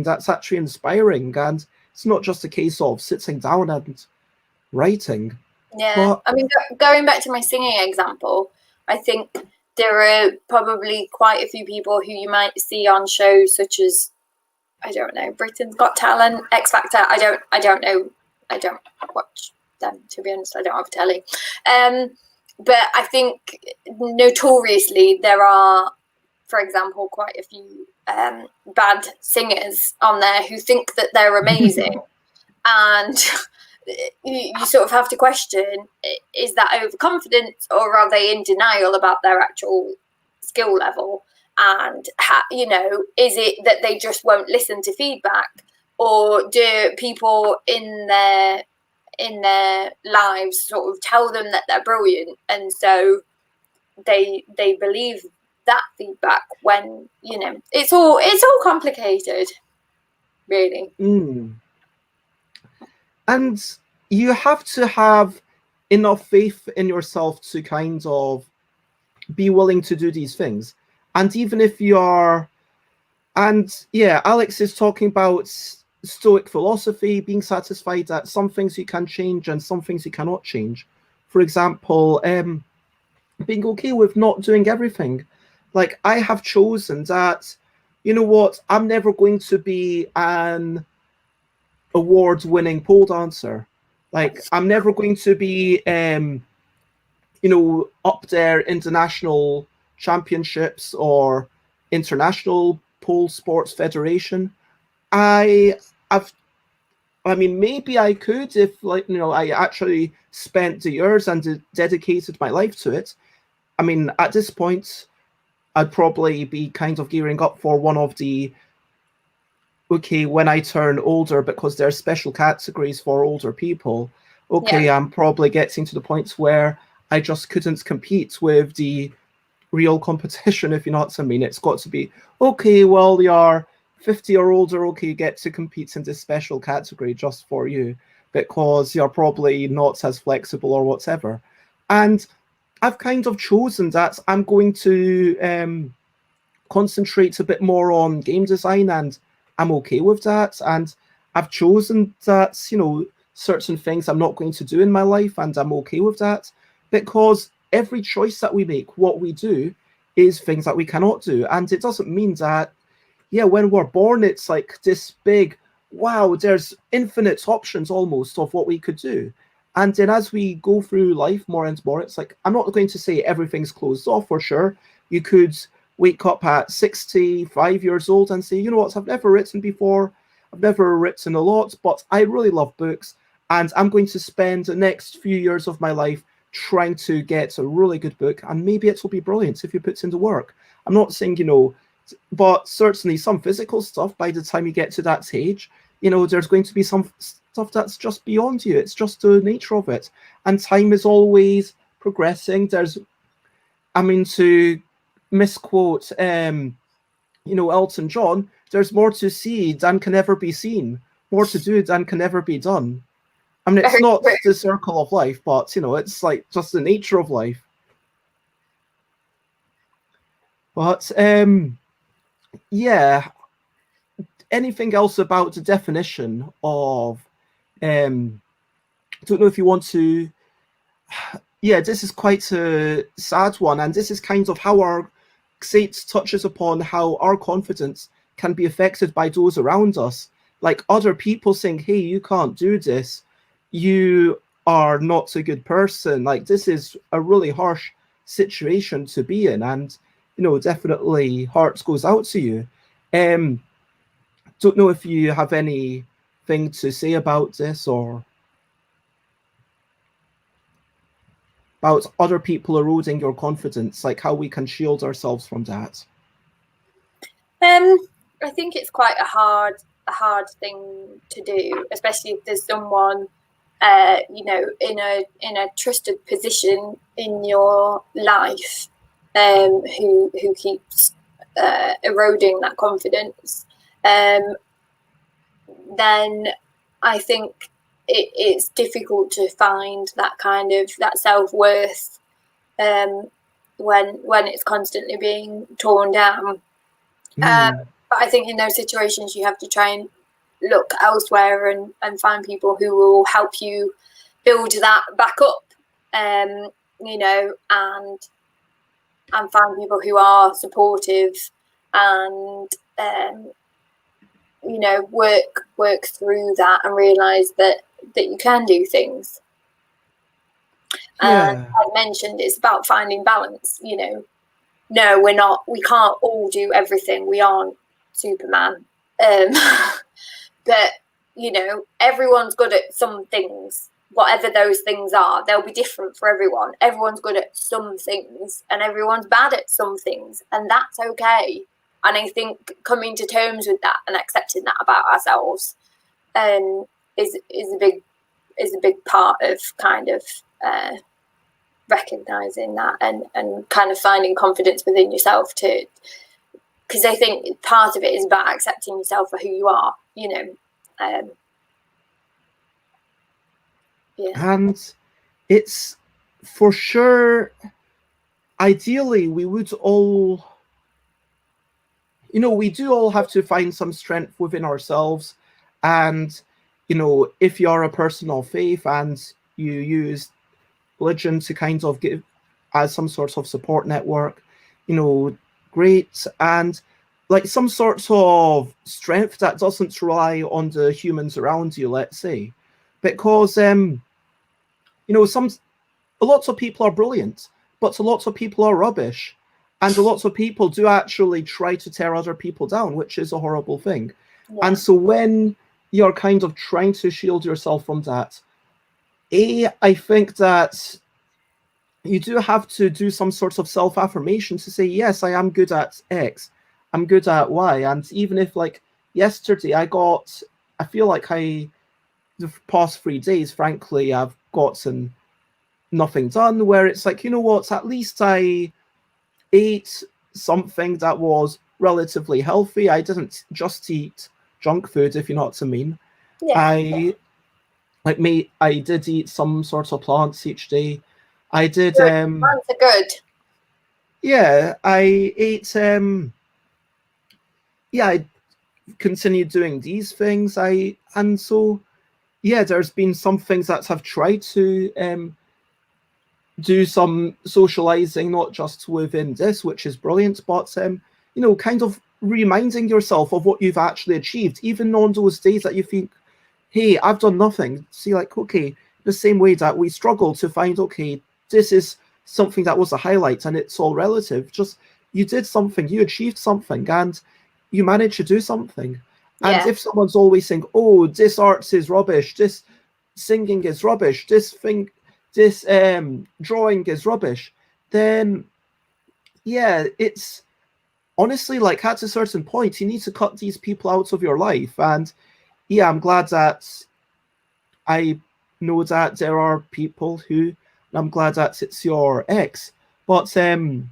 A: that's actually inspiring. And it's not just a case of sitting down and writing.
B: Yeah,
A: but,
B: I mean, going back to my singing example, I think there are probably quite a few people who you might see on shows such as, I don't know, Britain's Got Talent, X Factor. I don't know. I don't watch them, to be honest. I don't have a telly. But I think notoriously there are, for example, quite a few bad singers on there who think that they're amazing. And you sort of have to question, is that overconfidence, or are they in denial about their actual skill level? And, you know, is it that they just won't listen to feedback, or do people in their lives sort of tell them that they're brilliant, and so they believe that feedback when, you know, it's all complicated, really.
A: And you have to have enough faith in yourself to kind of be willing to do these things. And even if you are, and yeah, Alex is talking about Stoic philosophy, being satisfied that some things you can change and some things you cannot change. For example, being okay with not doing everything. Like, I have chosen that, you know what, I'm never going to be an award-winning pole dancer. Like, I'm never going to be, you know, up there international championships or international pole sports federation. I mean, maybe I could if, like, you know, I actually spent the years and dedicated my life to it. I mean, at this point, I'd probably be kind of gearing up for one of the, okay, when I turn older, because there's special categories for older people, okay, yeah. I'm probably getting to the point where I just couldn't compete with the real competition, if you know what I mean. It's got to be, okay, well, you're 50 or older, okay, you get to compete in this special category just for you, because you're probably not as flexible or whatever. And I've kind of chosen that I'm going to concentrate a bit more on game design, and I'm okay with that. And I've chosen that, you know, certain things I'm not going to do in my life, and I'm okay with that, because every choice that we make, what we do, is things that we cannot do. And it doesn't mean that, yeah, when we're born, it's like this big, wow, there's infinite options almost of what we could do. And then as we go through life more and more, it's like, I'm not going to say everything's closed off for sure. You could wake up at 65 years old and say, you know what, I've never written before. I've never written a lot, but I really love books. And I'm going to spend the next few years of my life trying to get a really good book. And maybe it will be brilliant if you put in the work. I'm not saying, you know, but certainly some physical stuff, by the time you get to that age, there's going to be some stuff that's just beyond you. It's just the nature of it. And time is always progressing. To misquote, Elton John, there's more to see than can ever be seen, more to do than can ever be done. I mean, it's not the circle of life, but, it's like just the nature of life. But, yeah, anything else about the definition of, don't know if you want to, yeah, this is quite a sad one, and this is kind of how our Saints touches upon how our confidence can be affected by those around us. Like other people saying, hey, you can't do this. You are not a good person. Like, this is a really harsh situation to be in. And, definitely hearts goes out to you. Don't know if you have anything to say about this or about other people eroding your confidence, like how we can shield ourselves from that.
B: I think it's quite a hard thing to do, especially if there's someone in a trusted position in your life who keeps eroding that confidence. Then I think it's difficult to find that kind of that self-worth when it's constantly being torn down. But I think in those situations you have to try and look elsewhere and find people who will help you build that back up, and find people who are supportive and work through that and realize that you can do things. And I mentioned it's about finding balance. No, we're not. We can't all do everything. We aren't Superman. But everyone's good at some things. Whatever those things are, they'll be different for everyone. Everyone's good at some things, and everyone's bad at some things, and that's okay. And I think coming to terms with that and accepting that about ourselves is a big part of kind of recognizing that and kind of finding confidence within yourself too. Because I think part of it is about accepting yourself for who you are, Yeah.
A: And it's for sure, ideally, we would all, we do all have to find some strength within ourselves. And, if you're a person of faith and you use religion to kind of give as some sort of support network, great. And like some sort of strength that doesn't rely on the humans around you, let's say. Because, lots of people are brilliant, but lots of people are rubbish. And lots of people do actually try to tear other people down, which is a horrible thing. Yeah. And so when you're kind of trying to shield yourself from that, I think that you do have to do some sort of self-affirmation to say, yes, I am good at X, I'm good at Y. And even if like yesterday I feel like the past 3 days, frankly, I've gotten nothing done, where it's like, what, at least I ate something that was relatively healthy. I didn't just eat junk food, if you know what I mean. Yeah. I did eat some sort of plants each day. I did
B: plants are good.
A: Yeah, I ate I continued doing these things. There's been some things that I've tried to do some socializing, not just within this, which is brilliant, but kind of reminding yourself of what you've actually achieved, even on those days that you think, hey, I've done nothing. See, like, okay, the same way that we struggle to find, okay, this is something that was a highlight and it's all relative. Just you did something, you achieved something, and you managed to do something. And if someone's always saying, oh, this art is rubbish, this singing is rubbish, this drawing is rubbish, then it's honestly, like at a certain point, you need to cut these people out of your life. And yeah, I'm glad that I know that there are people who, I'm glad that it's your ex. But and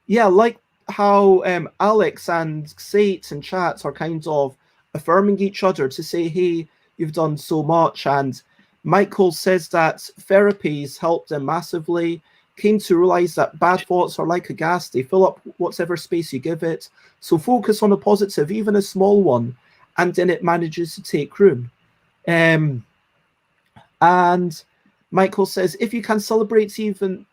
A: yeah, like how Alex and Sate and chats are kind of affirming each other to say, hey, you've done so much. And Michael says that therapies helped him massively, came to realize that bad thoughts are like a gas, they fill up whatever space you give it. So focus on a positive, even a small one, and then it manages to take room. And Michael says, if you can celebrate even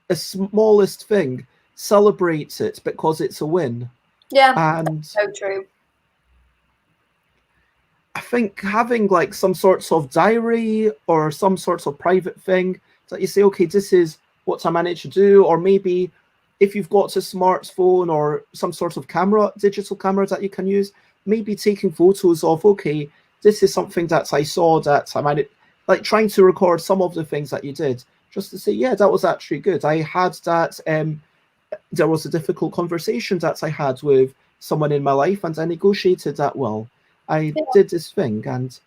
A: a smallest thing, celebrate it because it's a win.
B: Yeah,
A: And
B: so true.
A: I think having like some sorts of diary or some sorts of private thing that you say, okay, this is what I managed to do, or maybe if you've got a smartphone or some sort of camera, digital camera that you can use, maybe taking photos of, okay, this is something that I saw that I might, like trying to record some of the things that you did, just to say, yeah, that was actually good. I had that, there was a difficult conversation that I had with someone in my life and I negotiated that well. I did this thing. And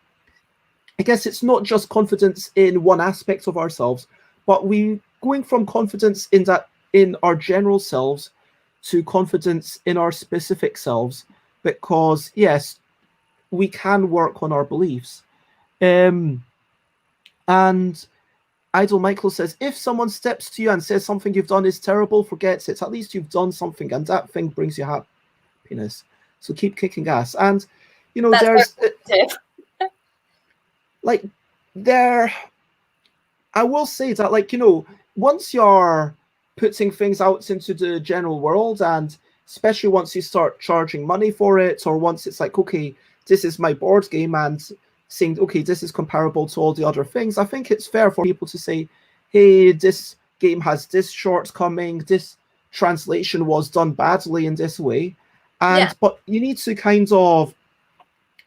A: I guess it's not just confidence in one aspect of ourselves, but we going from confidence in that in our general selves to confidence in our specific selves, because yes, we can work on our beliefs. And Idle Michael says, if someone steps to you and says something you've done is terrible, forget it. At least you've done something, and that thing brings you happiness. So keep kicking ass. And you know,
B: That's
A: there's like there. I will say that, like, you know, once you're putting things out into the general world, and especially once you start charging money for it, or once it's like, okay, this is my board game, and saying, okay, this is comparable to all the other things, I think it's fair for people to say, hey, this game has this shortcoming, this translation was done badly in this way. And but you need to kind of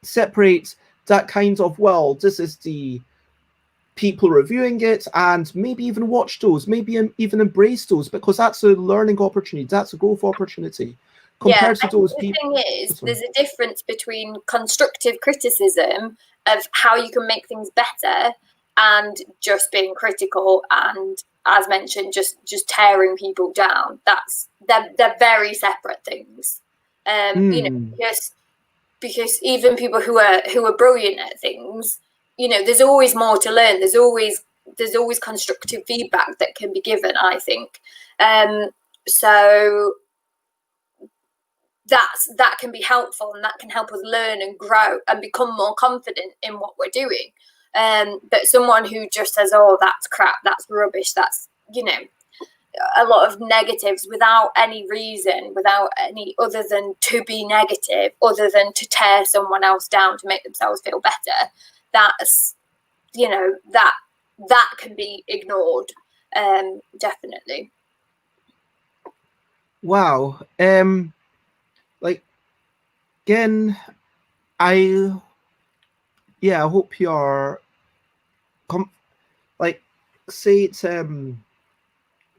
A: separate that kind of, well, this is the people reviewing it, and maybe even watch those, maybe even embrace those, because that's a learning opportunity, that's a growth opportunity compared to those people.
B: The thing is, there's a difference between constructive criticism of how you can make things better and just being critical and, as mentioned, just tearing people down. They're very separate things. You know, because even people who are brilliant at things, you know, there's always more to learn. There's always constructive feedback that can be given, I think. So that can be helpful, and that can help us learn and grow and become more confident in what we're doing. But someone who just says, oh, that's crap, that's rubbish, that's, you know, a lot of negatives without any reason, without any other than to be negative, other than to tear someone else down to make themselves feel better, that's, you know, that can be ignored. Definitely.
A: Wow. Like, again, I hope you're like, say it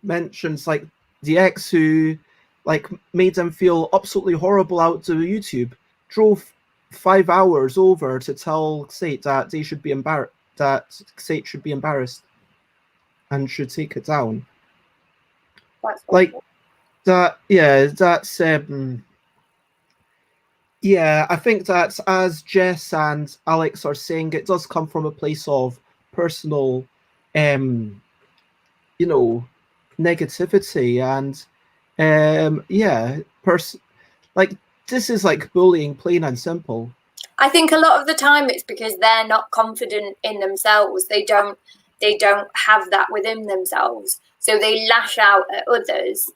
A: mentions like the ex who like made them feel absolutely horrible out to YouTube, drove 5 hours over to tell Sate that they should be embarrassed, that Sate should be embarrassed and should take it down. Like that, yeah, that's yeah, I think that, as Jess and Alex are saying, it does come from a place of personal you know, negativity, and like, this is like bullying, plain and simple.
B: I think a lot of the time it's because they're not confident in themselves. They don't have that within themselves, so they lash out at others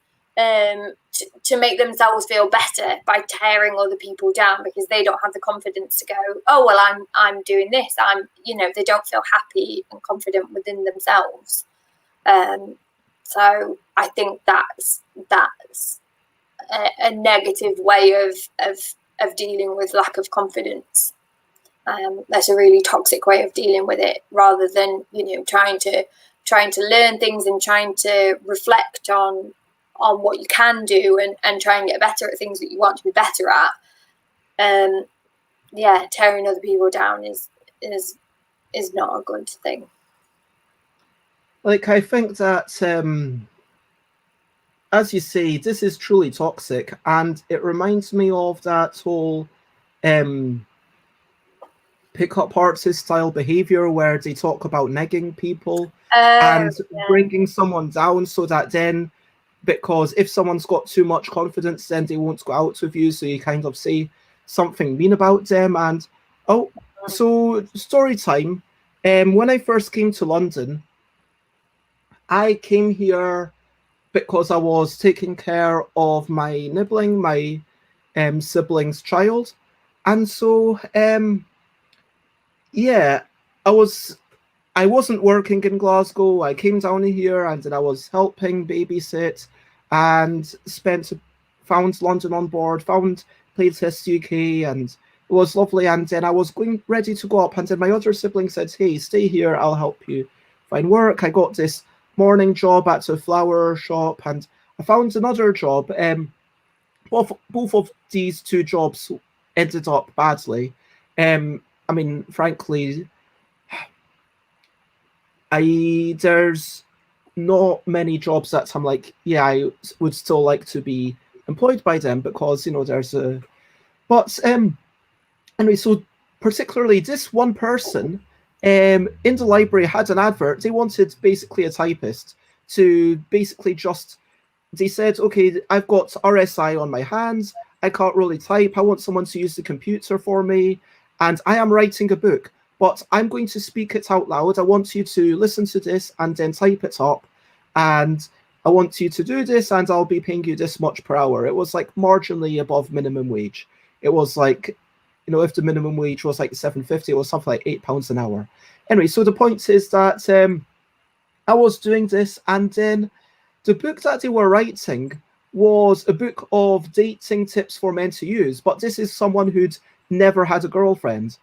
B: to make themselves feel better by tearing other people down, because they don't have the confidence to go, oh well, I'm doing this, you know, they don't feel happy and confident within themselves. So I think that's a negative way of dealing with lack of confidence. That's a really toxic way of dealing with it, rather than, you know, trying to learn things and trying to reflect on on what you can do and try and get better at things that you want to be better at, tearing other people down is not a good thing.
A: Like, I think that, as you say, this is truly toxic, and it reminds me of that whole pickup artist style behavior where they talk about negging people and bringing someone down, so that then, because if someone's got too much confidence, then they won't go out with you, so you kind of say something mean about them. And so story time. When I first came to London, I came here because I was taking care of my nibbling, my sibling's child. And so I wasn't working in Glasgow. I came down here and then I was helping babysit and found London on board, found Playtest UK, and it was lovely. And then I was ready to go up, and then my other sibling said, "Hey, stay here, I'll help you find work." I got this morning job at a flower shop, and I found another job. Both of these two jobs ended up badly. I mean, frankly, there's not many jobs that I'm like, yeah, I would still like to be employed by them, because there's a. But anyway, so particularly this one person in the library had an advert. They wanted basically a typist to basically just. They said, okay, I've got RSI on my hands. I can't really type. I want someone to use the computer for me, and I am writing a book, but I'm going to speak it out loud. I want you to listen to this and then type it up, and I want you to do this, and I'll be paying you this much per hour. It was like marginally above minimum wage. It was like, if the minimum wage was like £7.50, it was something like £8 an hour. Anyway, so the point is that I was doing this, and then the book that they were writing was a book of dating tips for men to use, but this is someone who'd never had a girlfriend.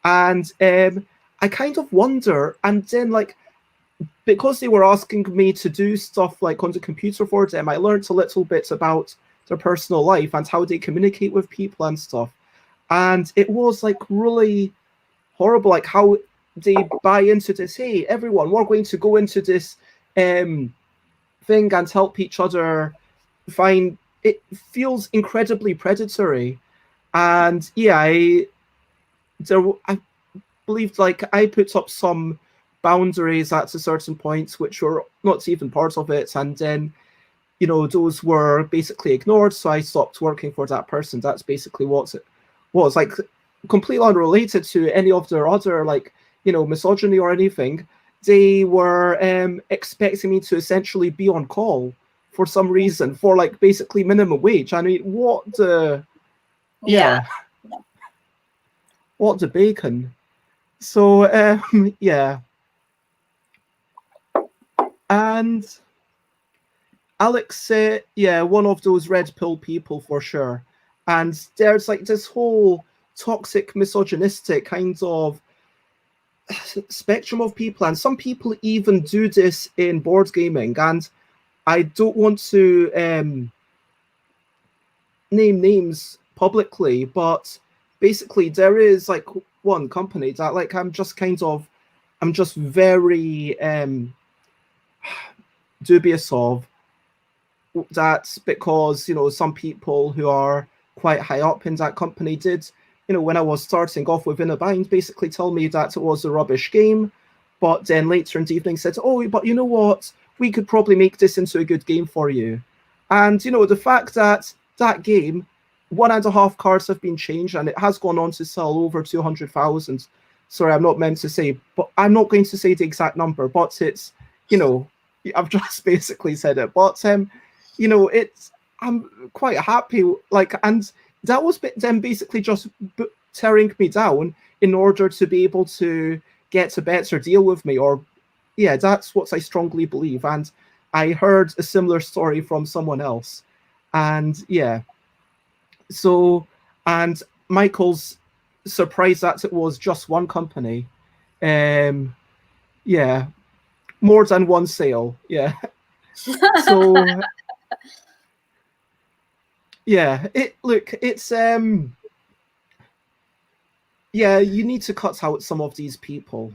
A: And I kind of wonder, and then like, because they were asking me to do stuff like on the computer for them, I learned a little bit about their personal life and how they communicate with people and stuff. And it was like really horrible, like how they buy into this, hey, everyone, we're going to go into this thing and help each other find. It feels incredibly predatory. And yeah, I believed, like, I put up some boundaries at a certain point which were not even part of it, and then those were basically ignored, so I stopped working for that person. That's basically what it was. Like, completely unrelated to any of their other, like, misogyny or anything. They were expecting me to essentially be on call for some reason for like basically minimum wage. I mean, what the what the bacon. So yeah. And Alex said, yeah, one of those red pill people for sure. And there's like this whole toxic, misogynistic kind of spectrum of people, and some people even do this in board gaming. And I don't want to name names publicly, but basically there is like one company that like I'm just very dubious of. That's because some people who are quite high up in that company did, when I was starting off within a bind, basically tell me that it was a rubbish game, but then later in the evening said, oh, but you know what, we could probably make this into a good game for you. And the fact that that game, 1.5 cards have been changed, and it has gone on to sell over 200,000. Sorry, I'm not meant to say, but I'm not going to say the exact number, but it's, I've just basically said it. But I'm quite happy, like, and that was them basically just tearing me down in order to be able to get a better deal with me, or yeah, that's what I strongly believe. And I heard a similar story from someone else, and yeah, so, and Michael's surprised that it was just one company. Yeah, more than one sale. Yeah. So Yeah, it's yeah, you need to cut out some of these people.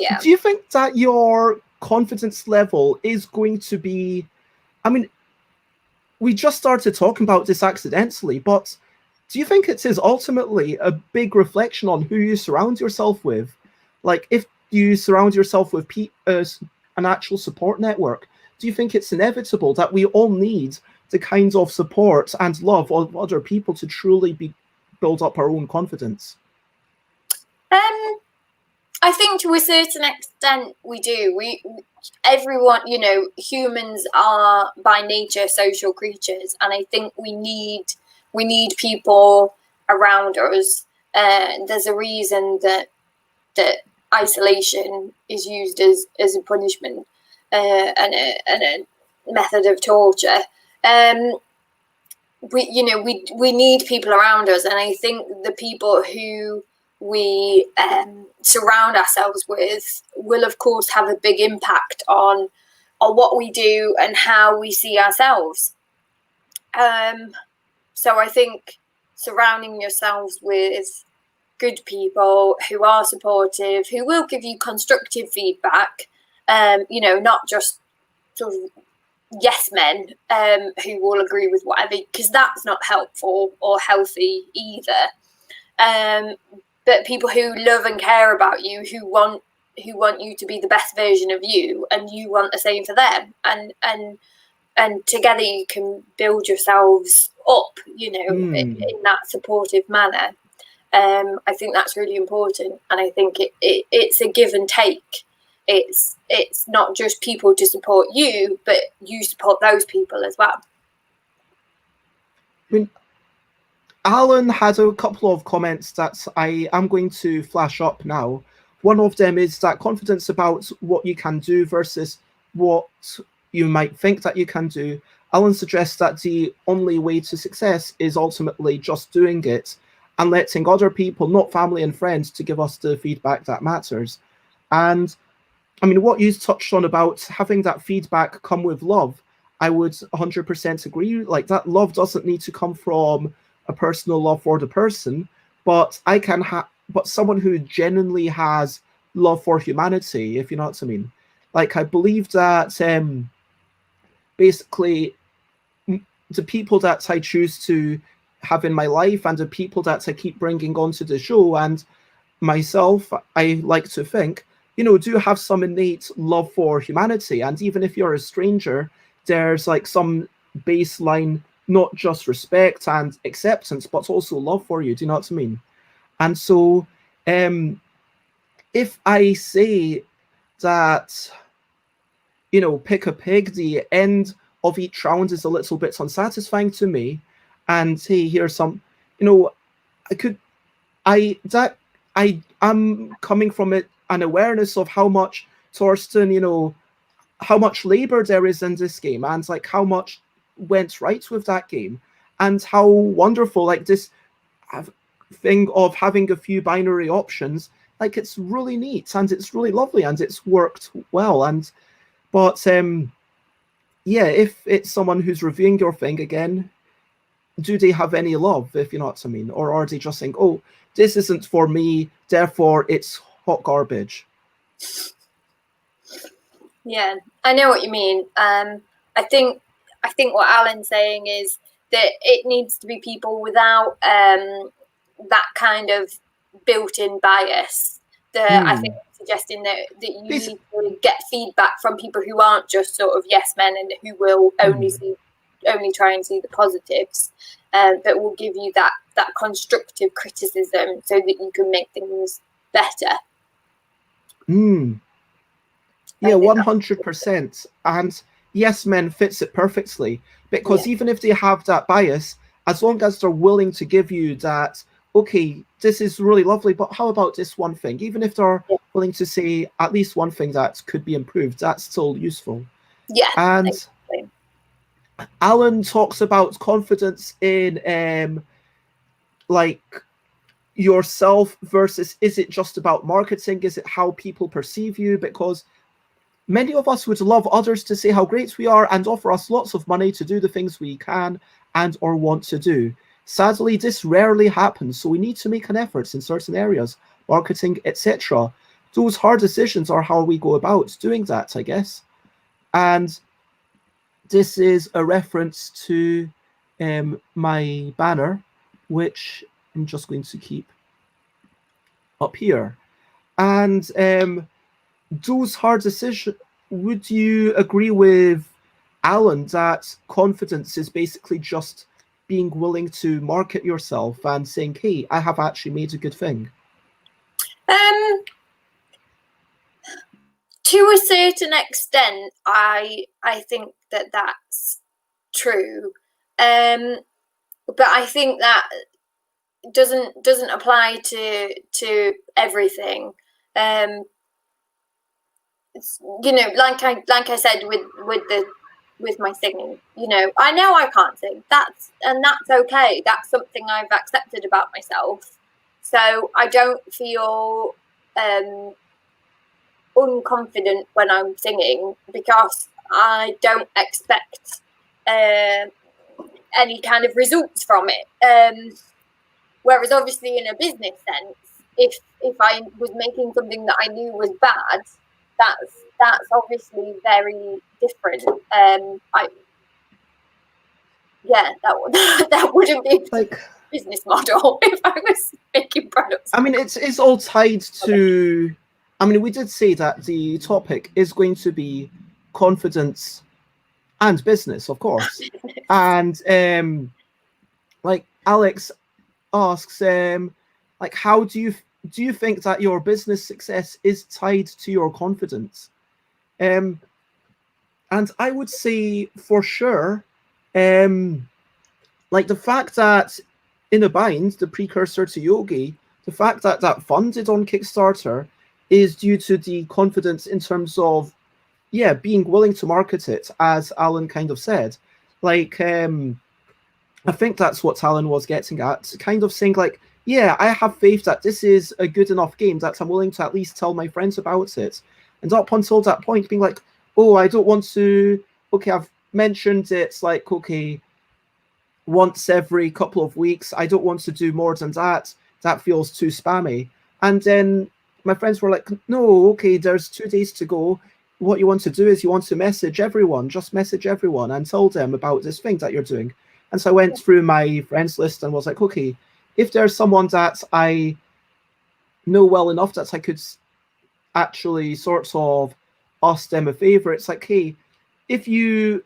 B: Yeah.
A: Do you think that your confidence level is going to be, I mean, we just started talking about this accidentally, but do you think it is ultimately a big reflection on who you surround yourself with? Like, if you surround yourself with an actual support network, do you think it's inevitable that we all need the kind of support and love of other people to truly build up our own confidence?
B: I think to a certain extent we do. Everyone, humans are by nature social creatures, and I think we need people around us. There's a reason that isolation is used as a punishment and a method of torture. We need people around us, and I think the people who we surround ourselves with will of course have a big impact on what we do and how we see ourselves. So I think surrounding yourselves with good people who are supportive, who will give you constructive feedback, not just sort of yes men who will agree with whatever, because that's not helpful or healthy either. But people who love and care about you, who want you to be the best version of you, and you want the same for them, and together you can build yourselves up, in that supportive manner. I think that's really important, and I think it's a give and take. It's not just people to support you, but you support those people as well.
A: I mean, Alan had a couple of comments that I am going to flash up now. One of them is that confidence about what you can do versus what you might think that you can do. Alan suggests that the only way to success is ultimately just doing it and letting other people, not family and friends, to give us the feedback that matters. And I mean, what you touched on about having that feedback come with love, I would 100% agree. Like, that love doesn't need to come from a personal love for the person, but but someone who genuinely has love for humanity, if you know what I mean. Like, I believe that basically the people that I choose to have in my life and the people that I keep bringing onto the show and myself, I like to think, do have some innate love for humanity. And even if you're a stranger, there's like some baseline, not just respect and acceptance, but also love for you. Do you know what I mean? And so, if I say that, pick a pig, the end of each round is a little bit unsatisfying to me, and hey, here's some, I could, I that I am coming from an awareness of how much Thorsten, how much labor there is in this game, and like how much went right with that game, and how wonderful like this thing of having a few binary options, like it's really neat and it's really lovely and it's worked well. And but yeah, if it's someone who's reviewing your thing again, do they have any love, if you know what I mean? Or are they just saying, oh, this isn't for me, therefore it's hot garbage?
B: Yeah, I know what you mean. I think what Alan's saying is that it needs to be people without that kind of built-in bias. I think suggesting that you need to get feedback from people who aren't just sort of yes men and who will only try and see the positives, but will give you that constructive criticism so that you can make things better.
A: Yeah, 100%. And yes men fits it perfectly, because even if they have that bias, as long as they're willing to give you that, okay, this is really lovely, but how about this one thing? Even if they're willing to say at least one thing that could be improved, that's still useful.
B: Yeah.
A: And
B: exactly.
A: Alan talks about confidence in like yourself versus, is it just about marketing? Is it how people perceive you? Because Many of us would love others to say how great we are and offer us lots of money to do the things we can and or want to do. Sadly, this rarely happens, so we need to make an effort in certain areas, marketing, etc. Those hard decisions are how we go about doing that, I guess. And this is a reference to my banner, which I'm just going to keep up here. And those hard decisions, would you agree with Alan that confidence is basically just being willing to market yourself and saying, hey, I have actually made a good thing?
B: To a certain extent, I think that that's true, but I think that doesn't apply to everything. You know, like I said with my singing, you know I can't sing. That's okay. That's something I've accepted about myself. So I don't feel unconfident when I'm singing because I don't expect any kind of results from it. Whereas obviously in a business sense, if I was making something that I knew was bad, that's obviously very different. That wouldn't be like a business model if I was making products.
A: I mean, it's all tied to. I mean, we did say that the topic is going to be confidence and business, of course. And like Alex asks, like, how do you think that your business success is tied to your confidence? And I would say for sure, like the fact that In a Bind, the precursor to Yogi, the fact that that funded on Kickstarter is due to the confidence in terms of, yeah, being willing to market it, as Alan kind of said. Like, I think that's what Alan was getting at, kind of saying like, yeah, I have faith that this is a good enough game that I'm willing to at least tell my friends about it. And up until that point, being like, oh, I don't want to, okay, I've mentioned it's like, okay, once every couple of weeks, I don't want to do more than that. That feels too spammy. And then my friends were like, no, okay, there's 2 days to go. What you want to do is you want to message everyone, just message everyone and tell them about this thing that you're doing. And so I went through my friends list and was like, okay, if there's someone that I know well enough that I could actually sort of ask them a favor, it's like, hey, if you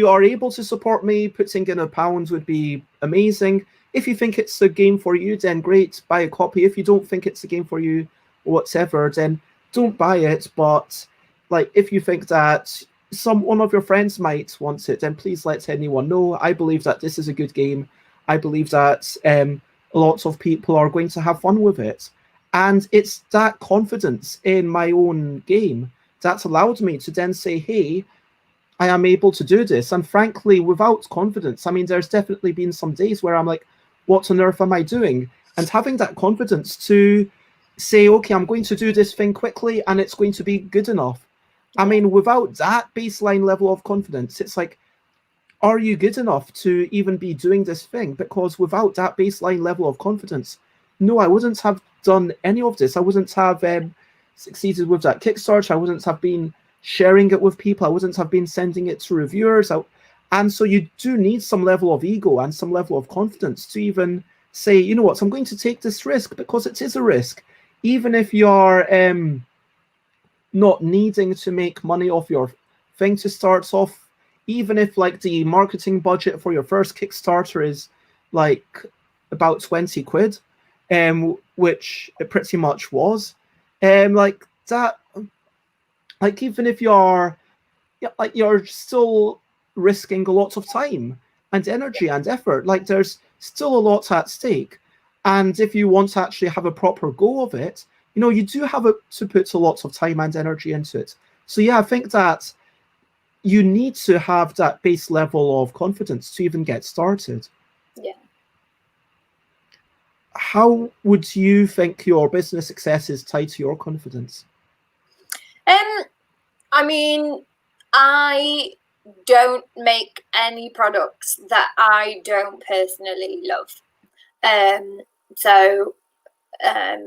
A: are able to support me, putting in £1 would be amazing. If you think it's a game for you, then great, buy a copy. If you don't think it's a game for you, whatever, then don't buy it. But like, if you think that one of your friends might want it, then please let anyone know. I believe that this is a good game. I believe that lots of people are going to have fun with it. And it's that confidence in my own game that's allowed me to then say, hey, I am able to do this. And frankly, without confidence, I mean, there's definitely been some days where I'm like, what on earth am I doing? And having that confidence to say, okay, I'm going to do this thing quickly and it's going to be good enough. I mean, without that baseline level of confidence, it's like, are you good enough to even be doing this thing? Because without that baseline level of confidence, no, I wouldn't have done any of this. I wouldn't have succeeded with that Kickstarter. I wouldn't have been sharing it with people. I wouldn't have been sending it to reviewers. And so you do need some level of ego and some level of confidence to even say, you know what, I'm going to take this risk because it is a risk. Even if you're not needing to make money off your thing to start off, even if like the marketing budget for your first Kickstarter is like about 20 quid, which it pretty much was, like that, like even if you're still risking a lot of time and energy and effort, like there's still a lot at stake. And if you want to actually have a proper go of it, you know, you do have to put a lot of time and energy into it. So yeah, I think that you need to have that base level of confidence to even get started.
B: Yeah.
A: How would you think your business success is tied to your confidence?
B: I mean, I don't make any products that I don't personally love. So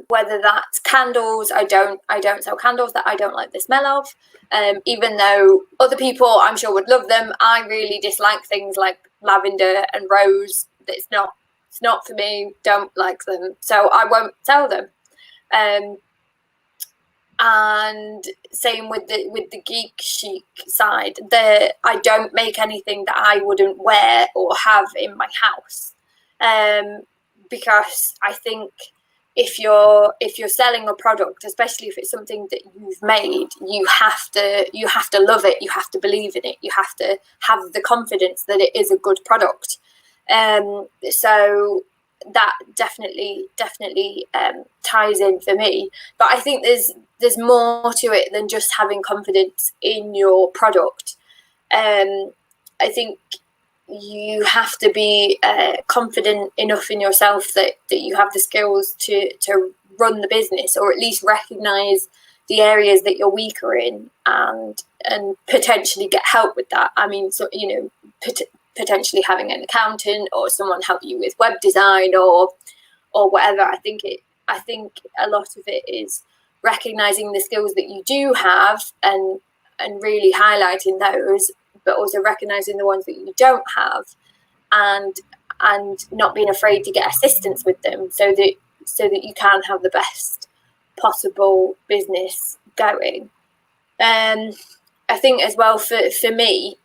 B: whether that's candles, I don't sell candles that I don't like the smell of. Even though other people I'm sure would love them, I really dislike things like lavender and rose. It's not for me. Don't like them, so I won't sell them. And same with the geek chic side. I don't make anything that I wouldn't wear or have in my house, because I think if you're selling a product, especially if it's something that you've made, you have to love it. You have to believe in it. You have to have the confidence that it is a good product. So that definitely ties in for me. But I think there's more to it than just having confidence in your product. I think you have to be confident enough in yourself that you have the skills to run the business, or at least recognize the areas that you're weaker in, and potentially get help with that. I mean, so potentially having an accountant or someone help you with web design or whatever. I think a lot of it is recognizing the skills that you do have and really highlighting those, but also recognizing the ones that you don't have, and not being afraid to get assistance with them, so that you can have the best possible business going. I think as well for me,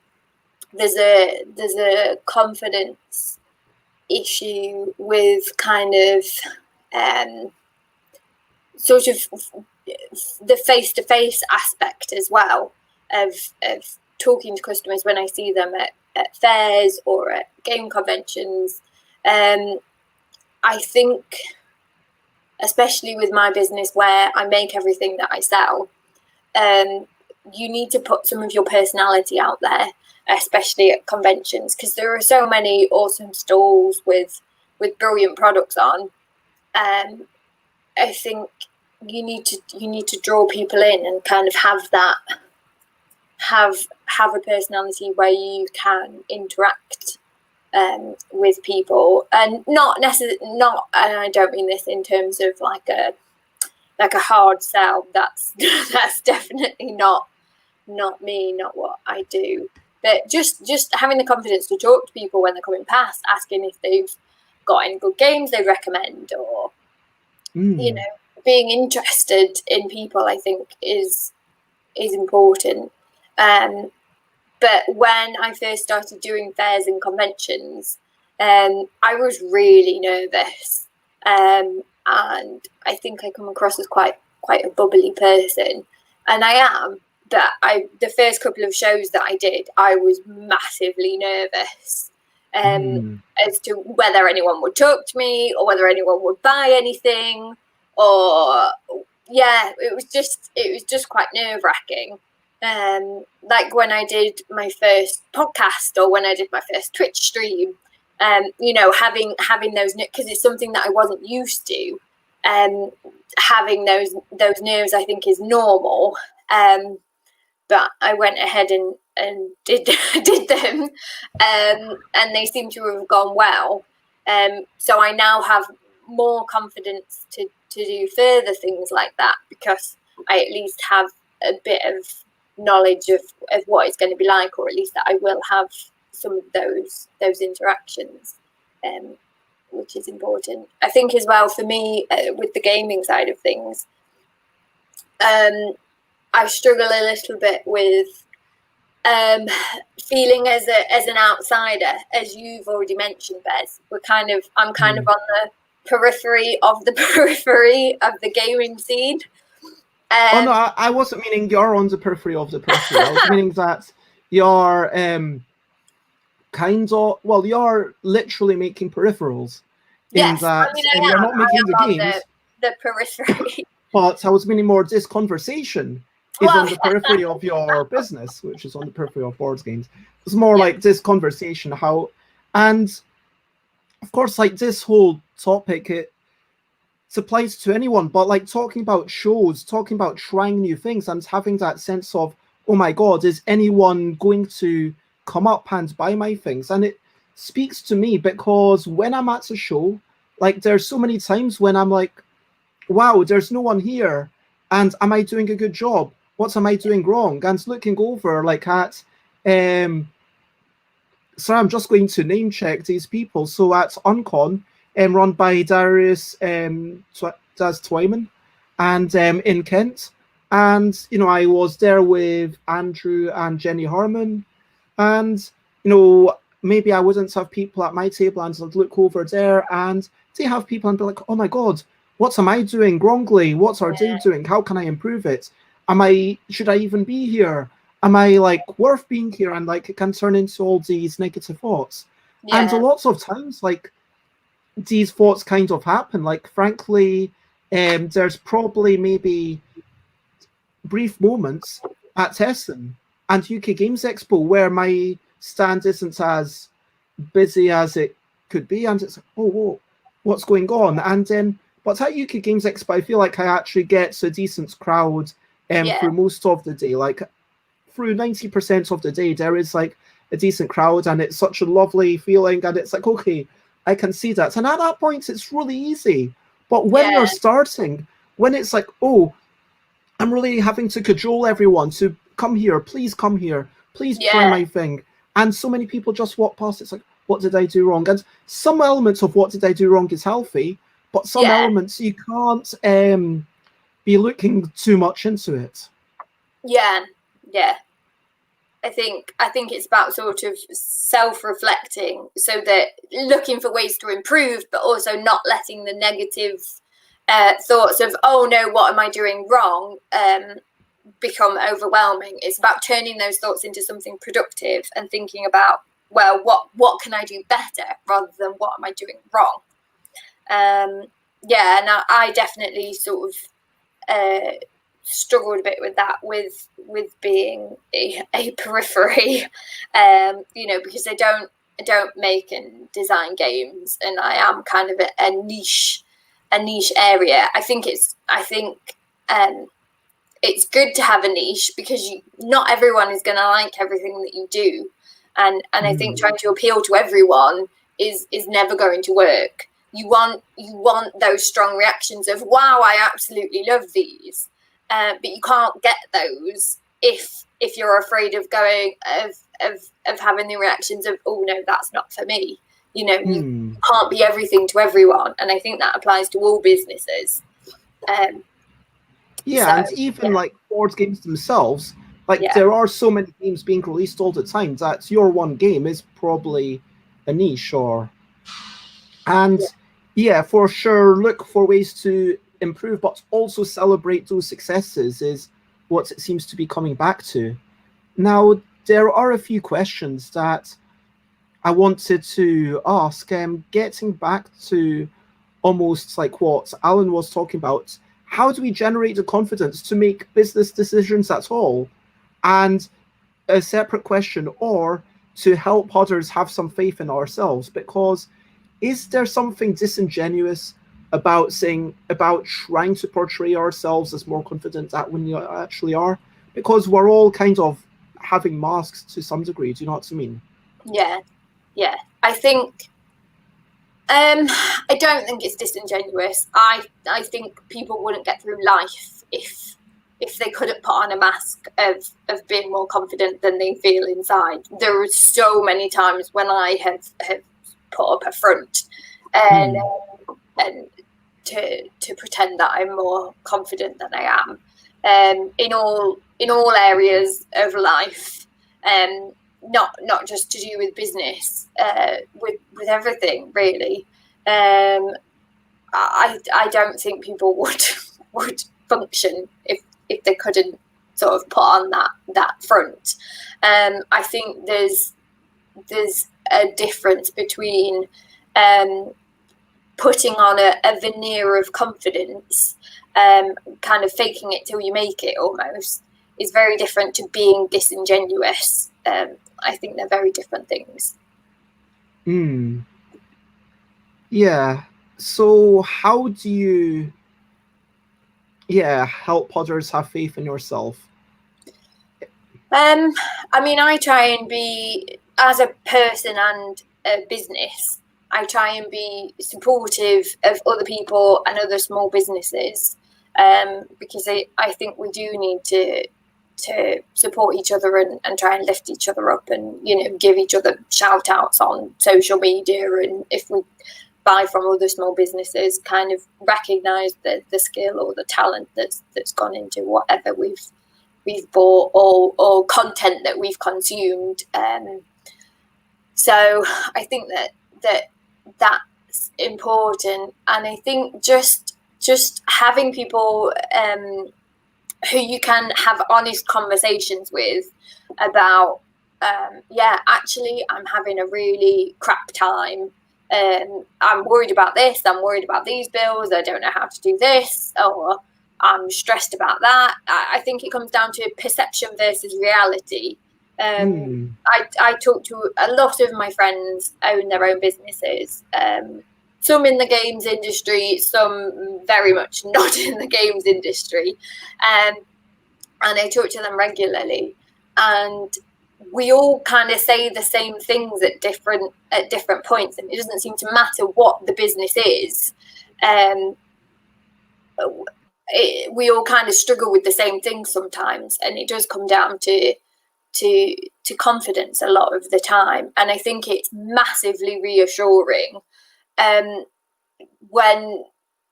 B: there's a confidence issue with kind of sort of the face-to-face aspect as well of talking to customers when I see them at fairs or at game conventions. I think, especially with my business where I make everything that I sell, you need to put some of your personality out there, especially at conventions, because there are so many awesome stalls with brilliant products on. I think you need to draw people in and kind of have a personality where you can interact with people, and not necessarily, and I don't mean this in terms of like a hard sell. That's definitely not me, not what I do. But just having the confidence to talk to people when they're coming past, asking if they've got any good games they recommend, or being interested in people, I think is important. But when I first started doing fairs and conventions, I was really nervous, and I think I come across as quite a bubbly person, and I am. But the first couple of shows that I did, I was massively nervous as to whether anyone would talk to me or whether anyone would buy anything, or it was just quite nerve-wracking. Like when I did my first podcast or when I did my first Twitch stream, having those, because it's something that I wasn't used to, having those nerves, I think, is normal. But I went ahead and did them, and they seem to have gone well. So I now have more confidence to do further things like that, because I at least have a bit of knowledge of what it's going to be like, or at least that I will have some of those interactions, which is important. I think as well for me, with the gaming side of things, I struggle a little bit with feeling as an outsider, as you've already mentioned, Bez. I'm kind of on the periphery of the gaming scene.
A: Oh no, I wasn't meaning you're on the periphery of the periphery. I was meaning that you're you're literally making peripherals.
B: Yes,
A: I mean, you're not making the games.
B: The periphery.
A: But I was meaning more this conversation is on the periphery of your business, which is on the periphery of board games. It's more like this conversation, and of course, like this whole topic, applies to anyone, but like talking about shows, talking about trying new things and having that sense of, oh my God, is anyone going to come up and buy my things? And it speaks to me because when I'm at a show, like there's so many times when I'm like, wow, there's no one here. And am I doing a good job? What am I doing wrong? And looking over like at, so I'm just going to name check these people. So at Uncon, run by Darius Daz Twyman, and in Kent. And, you know, I was there with Andrew and Jenny Harmon. And, you know, maybe I wouldn't have people at my table and I'd look over there and they have people and be like, oh my God, what am I doing wrongly? What's our day doing? How can I improve it? Should I even be here? Am I like worth being here? And like it can turn into all these negative thoughts. And a lot of times, like these thoughts kind of happen. Like frankly, there's probably maybe brief moments at Essen and UK Games Expo where my stand isn't as busy as it could be, and it's like, oh, whoa, what's going on? And then, but at UK Games Expo, I feel like I actually get a decent crowd through most of the day. Like through 90% of the day, there is like a decent crowd, and it's such a lovely feeling. And it's like, okay, I can see that. And at that point, it's really easy. But when you're starting, when it's like, oh, I'm really having to cajole everyone to come here, please try my thing. And so many people just walk past. It's like, what did I do wrong? And some elements of what did I do wrong is healthy, but some elements you can't be looking too much into it.
B: Yeah. I think it's about sort of self-reflecting, so that looking for ways to improve, but also not letting the negative thoughts of, oh no, what am I doing wrong, become overwhelming. It's about turning those thoughts into something productive and thinking about, well, what can I do better, rather than what am I doing wrong. And I definitely sort of struggled a bit with that, with being a periphery, because I don't make and design games, and I am kind of a niche area. I think it's good to have a niche, because not everyone is going to like everything that you do, and I think trying to appeal to everyone is never going to work. You want those strong reactions of, wow, I absolutely love these, but you can't get those if you're afraid of going of having the reactions of, oh no, that's not for me. You can't be everything to everyone, and I think that applies to all businesses.
A: And even like board games themselves, like there are so many games being released all the time that your one game is probably a niche, for sure, look for ways to improve, but also celebrate those successes is what it seems to be coming back to. Now, there are a few questions that I wanted to ask, getting back to almost like what Alan was talking about. How do we generate the confidence to make business decisions at all? And a separate question, or to help others have some faith in ourselves, because is there something disingenuous about trying to portray ourselves as more confident than we actually are? Because we're all kind of having masks to some degree. Do you know what I mean?
B: Yeah. I think I don't think it's disingenuous. I think people wouldn't get through life if they couldn't put on a mask of being more confident than they feel inside. There are so many times when I have put up a front and to pretend that I'm more confident than I am, in all areas of life, not just to do with business, with everything really. I don't think people would function if they couldn't sort of put on that front. I think there's a difference between putting on a veneer of confidence, kind of faking it till you make it almost, is very different to being disingenuous. I think they're very different things.
A: Yeah. So how do you, help others have faith in yourself?
B: I mean, I try and be, as a person and a business, I try and be supportive of other people and other small businesses, because I think we do need to support each other and try and lift each other up, and give each other shout outs on social media, and if we buy from other small businesses, kind of recognize the skill or the talent that's gone into whatever we've bought, or content that we've consumed. So I think that's important, and I think just having people who you can have honest conversations with about, actually, I'm having a really crap time. I'm worried about this. I'm worried about these bills. I don't know how to do this, or I'm stressed about that. I think it comes down to perception versus reality. I talk to a lot of my friends own their own businesses. Some in the games industry, some very much not in the games industry. And I talk to them regularly, and we all kind of say the same things at different points, and it doesn't seem to matter what the business is. We all kind of struggle with the same things sometimes, and it does come down to confidence a lot of the time. And I think it's massively reassuring when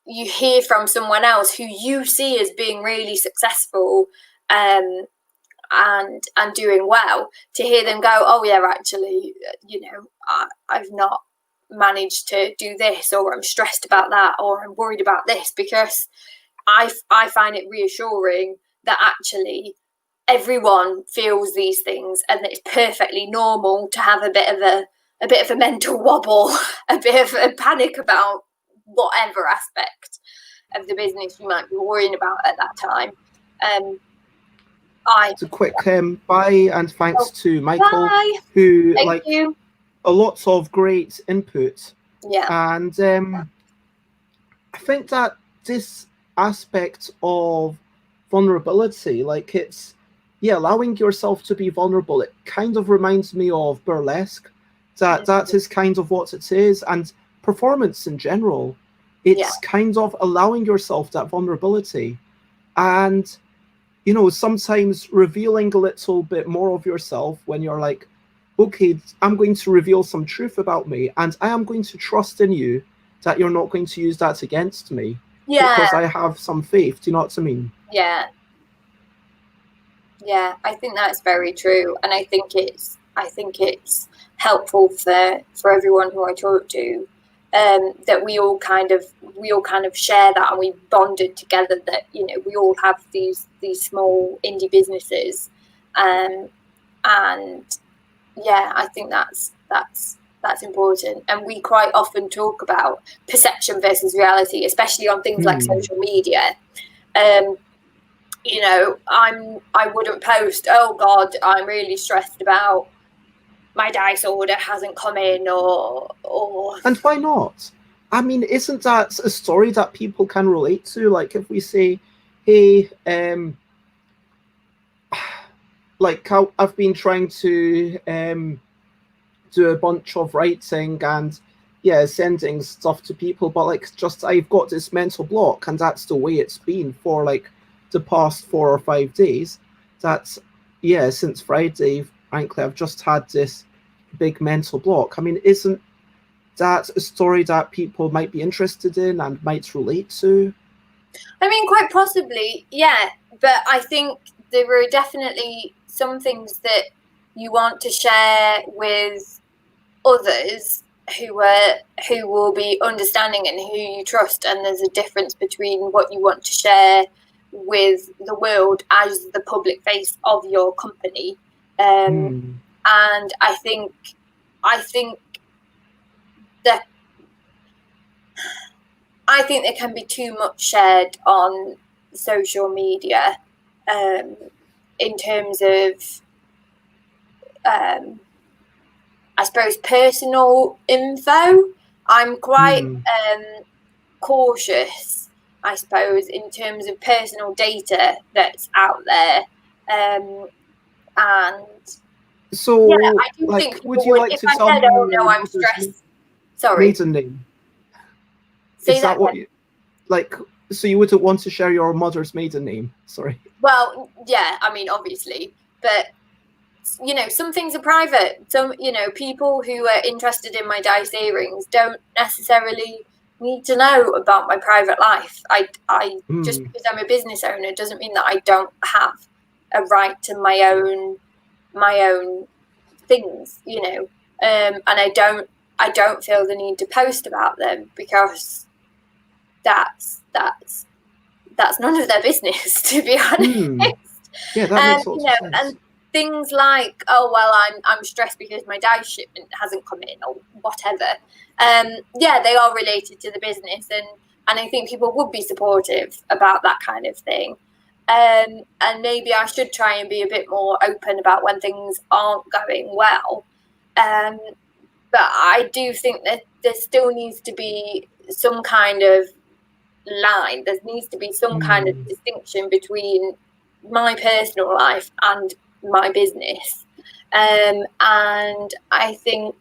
B: you hear from someone else who you see as being really successful and doing well, to hear them go, oh yeah, actually, I've not managed to do this, or I'm stressed about that, or I'm worried about this, because I find it reassuring that actually everyone feels these things, and that it's perfectly normal to have a bit of a mental wobble, a bit of a panic about whatever aspect of the business you might be worrying about at that time.
A: It's a quick bye, and thanks to Michael,
B: bye.
A: who
B: Thank you.
A: a lots of great input.
B: Yeah.
A: And I think that this aspect of vulnerability, it's allowing yourself to be vulnerable, it kind of reminds me of burlesque. That is kind of what it is, and performance in general. It's kind of allowing yourself that vulnerability, and sometimes revealing a little bit more of yourself when you're like, okay, I'm going to reveal some truth about me, and I am going to trust in you that you're not going to use that against me. Because I have some faith. Do you know what I mean?
B: Yeah, I think that's very true, and I think it's helpful for everyone who I talk to, that we all kind of share that, and we bonded together, that we all have these small indie businesses, and I think that's important. And we quite often talk about perception versus reality, especially on things like social media. I wouldn't post, oh God, I'm really stressed about my dice order hasn't come in, or
A: And why not? I mean, isn't that a story that people can relate to? Like if we say, hey, I've been trying to do a bunch of writing and sending stuff to people, but I've got this mental block, and that's the way it's been for the past 4 or 5 days. That's since Friday, frankly, I've just had this big mental block. I mean, isn't that a story that people might be interested in and might relate to?
B: I mean, quite possibly, yeah. But I think there are definitely some things that you want to share with others who will be understanding and who you trust, and there's a difference between what you want to share with the world as the public face of your company, and I think that there can be too much shared on social media, in terms of I suppose personal info. I'm quite cautious, I suppose, in terms of personal data that's out there. And
A: So,
B: I do
A: like,
B: think
A: would
B: people
A: you
B: would,
A: like
B: if
A: to
B: I
A: tell
B: said,
A: me
B: oh
A: your
B: no, I'm
A: mother's
B: stressed. Sorry.
A: maiden name?
B: Say
A: Is that what
B: again.
A: you like? So you wouldn't want to share your mother's maiden name? Sorry.
B: Well, yeah, I mean, obviously, but some things are private. Some, people who are interested in my dice earrings don't necessarily need to know about my private life. I just because I'm a business owner doesn't mean that I don't have a right to my own things, and I don't feel the need to post about them because that's none of their business, to be honest.
A: Yeah, that makes lots of sense.
B: And things like, oh well, I'm stressed because my dice shipment hasn't come in or whatever. Yeah, they are related to the business, and I think people would be supportive about that kind of thing. And maybe I should try and be a bit more open about when things aren't going well. But I do think that there still needs to be some kind of line. There needs to be some kind of distinction between my personal life and my business. And I think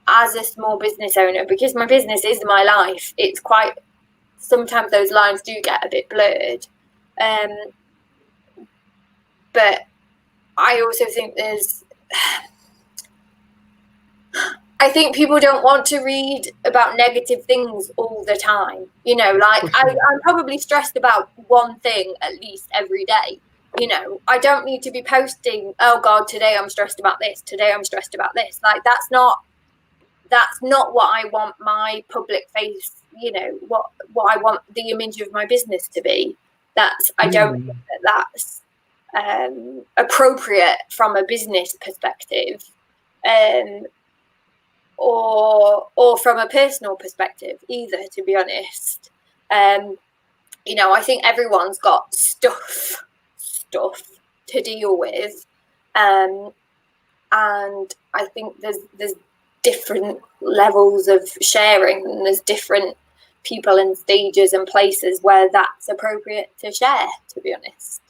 B: as a small business owner, because my business is my life, it's quite, sometimes those lines do get a bit blurred. But I also think I think people don't want to read about negative things all the time. Like
A: Sure.
B: I'm probably stressed about one thing at least every day. I don't need to be posting, oh God, today I'm stressed about this. Today I'm stressed about this. Like that's not what I want my public face, what I want the image of my business to be. I don't think that's appropriate from a business perspective. Or from a personal perspective either, to be honest. I think everyone's got stuff to deal with, and I think there's different levels of sharing, and there's different people and stages and places where that's appropriate to share, to be honest.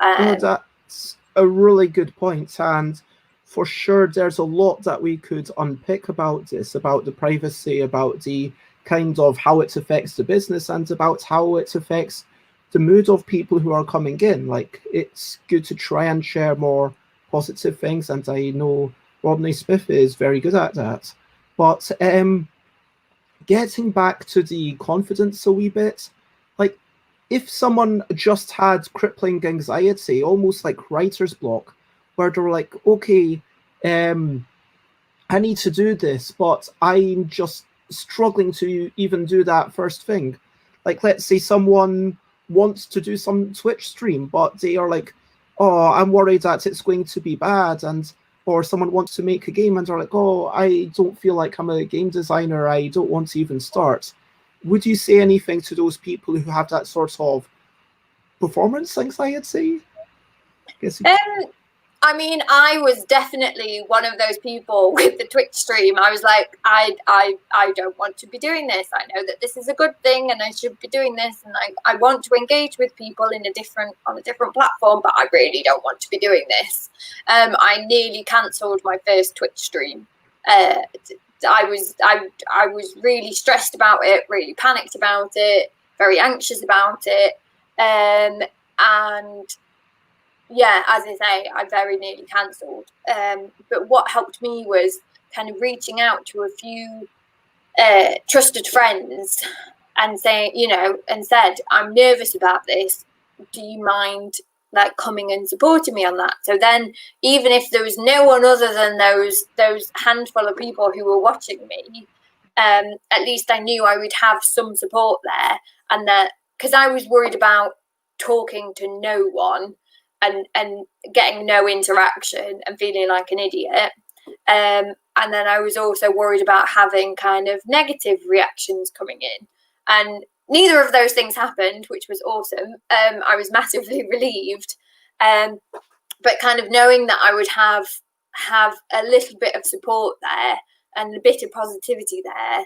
A: No, that's a really good point, and for sure there's a lot that we could unpick about this, about the privacy, about the kind of how it affects the business, and about how it affects the mood of people who are coming in. Like, it's good to try and share more positive things, and I know Rodney Smith is very good at that. But getting back to the confidence a wee bit, like, if someone just had crippling anxiety, almost like writer's block, where they're like, okay, I need to do this, but I'm just struggling to even do that first thing. Like, let's say someone wants to do some Twitch stream, but they are like, oh, I'm worried that it's going to be bad, or someone wants to make a game and they're like, oh, I don't feel like I'm a game designer, I don't want to even start. Would you say anything to those people who have that sort of performance anxiety?
B: I mean, I was definitely one of those people with the Twitch stream. I was like, I don't want to be doing this. I know that this is a good thing and I should be doing this, and I want to engage with people on a different platform, but I really don't want to be doing this. I nearly cancelled my first Twitch stream. I was really stressed about it, really panicked about it, very anxious about it, and yeah, as I say, I very nearly cancelled. But what helped me was kind of reaching out to a few trusted friends and saying, and said, I'm nervous about this. Do you mind like coming and supporting me on that? So then, even if there was no one other than those handful of people who were watching me, at least I knew I would have some support there. And that, because I was worried about talking to no one and getting no interaction and feeling like an idiot. And then I was also worried about having kind of negative reactions coming in. And neither of those things happened, which was awesome. I was massively relieved. But kind of knowing that I would have a little bit of support there and a bit of positivity there,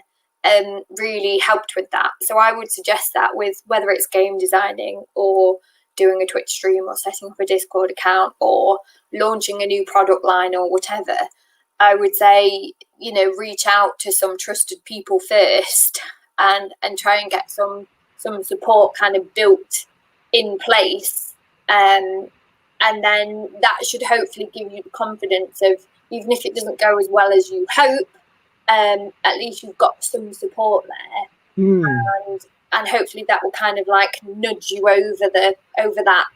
B: really helped with that. So I would suggest that with whether it's game designing or doing a Twitch stream or setting up a Discord account or launching a new product line or whatever, I would say, you know, reach out to some trusted people first and try and get some support kind of built in place. And then that should hopefully give you the confidence of, even if it doesn't go as well as you hope, at least you've got some support there. And hopefully that will kind of like nudge you over that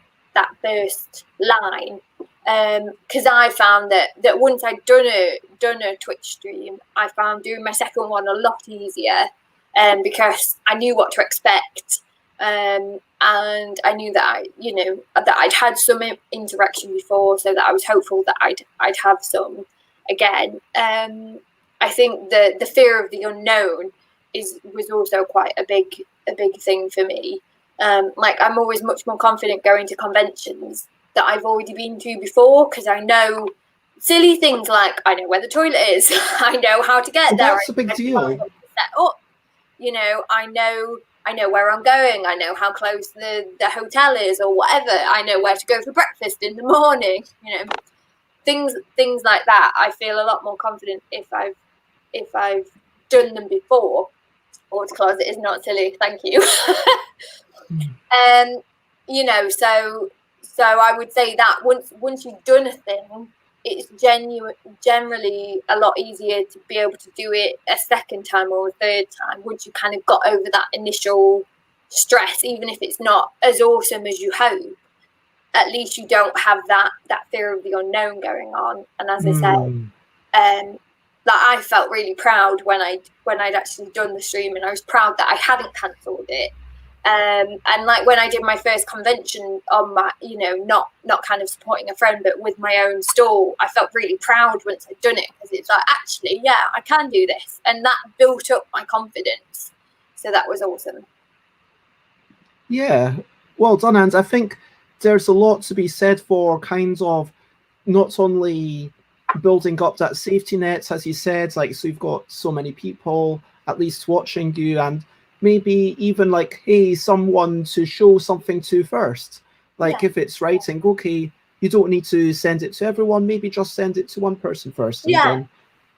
B: first line. Because I found that once I'd done a Twitch stream, I found doing my second one a lot easier, because I knew what to expect, and I knew that I'd had some interaction before, so that I was hopeful that I'd have some again. I think the fear of the unknown was also quite a big thing for me. Like, I'm always much more confident going to conventions that I've already been to before, because I know silly things like I know where the toilet is, I know how to get there.
A: That's a big deal.
B: Set up, you know, I know where I'm going. I know how close the hotel is or whatever. I know where to go for breakfast in the morning. You know, things like that. I feel a lot more confident if I've done them before. Water closet is not silly, thank you. You know, so I would say that once you've done a thing, it's generally a lot easier to be able to do it a second time or a third time once you kind of got over that initial stress, even if it's not as awesome as you hope. At least you don't have that fear of the unknown going on. And as I said, like, I felt really proud when I'd actually done the stream, and I was proud that I hadn't cancelled it. And like when I did my first convention on my, you know, not kind of supporting a friend, but with my own stall, I felt really proud once I'd done it, because it's like, actually, yeah, I can do this, and that built up my confidence. So that was awesome.
A: Yeah, well done. And I think there's a lot to be said for kind of not only building up that safety net, as you said, like, so you've got so many people at least watching you, and maybe even like, hey, someone to show something to first. Like, if it's writing, okay, you don't need to send it to everyone, maybe just send it to one person first. And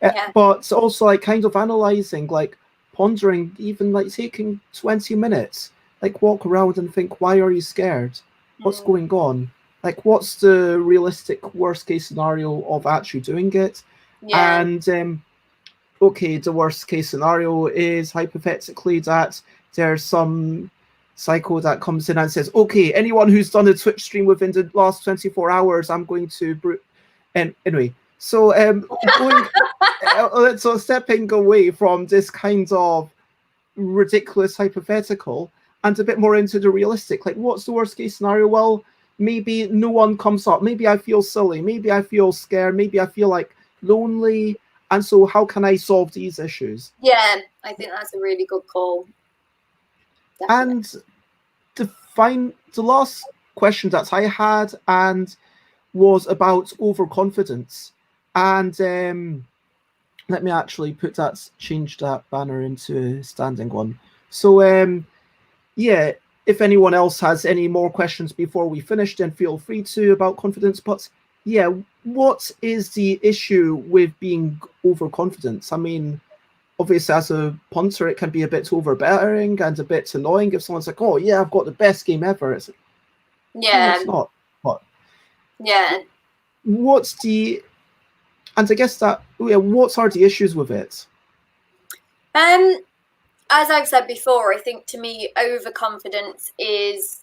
A: then, but also like kind of analyzing, like pondering, even like taking 20 minutes, like walk around and think, why are you scared? What's going on? Like, what's the realistic worst case scenario of actually doing it? And okay, the worst case scenario is hypothetically that there's some psycho that comes in and says, okay, anyone who's done a Twitch stream within the last 24 hours, I'm going to and anyway, so so stepping away from this kind of ridiculous hypothetical and a bit more into the realistic, like, what's the worst case scenario? Well, maybe no one comes up, maybe I feel silly, maybe I feel scared, maybe I feel like lonely, and so how can I solve these issues?
B: Yeah, I think that's a really good call. Definitely.
A: And the last question that I had and was about overconfidence, and let me actually change that banner into a standing one. So yeah, if anyone else has any more questions before we finish, then feel free to, about confidence. But yeah, what is the issue with being overconfident? I mean, obviously, as a punter, it can be a bit overbearing and a bit annoying if someone's like, oh yeah, I've got the best game ever. It's like, no, it's not. But
B: yeah,
A: and I guess that, what are the issues with it?
B: As I've said before, I think to me, overconfidence is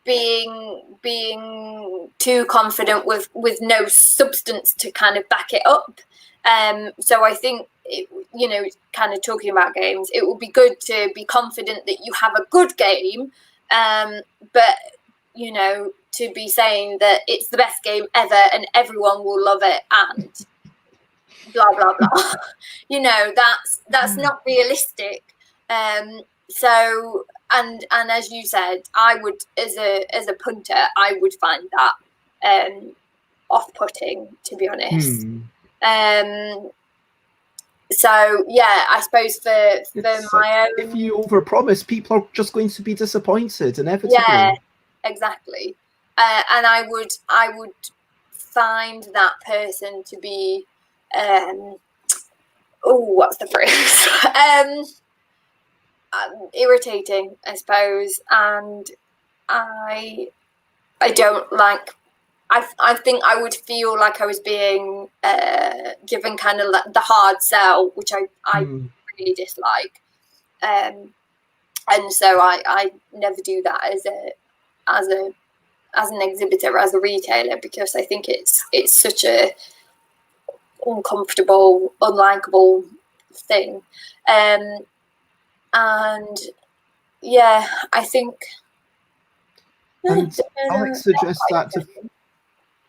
B: being too confident with no substance to kind of back it up. So I think, kind of talking about games, it would be good to be confident that you have a good game, but to be saying that it's the best game ever and everyone will love it and blah blah blah. That's not realistic. So and as you said, I would, as a punter, I would find that off-putting, to be honest. So yeah, I suppose for my own,
A: if you overpromise, people are just going to be disappointed inevitably.
B: Yeah, exactly. And I would find that person to be what's the phrase? Irritating, I suppose, and I don't like. I think I would feel like I was being given kind of the hard sell, which I really dislike. And so I never do that as an exhibitor, as a retailer, because I think it's such a uncomfortable, unlikable thing. And yeah, I think.
A: And Alex suggests that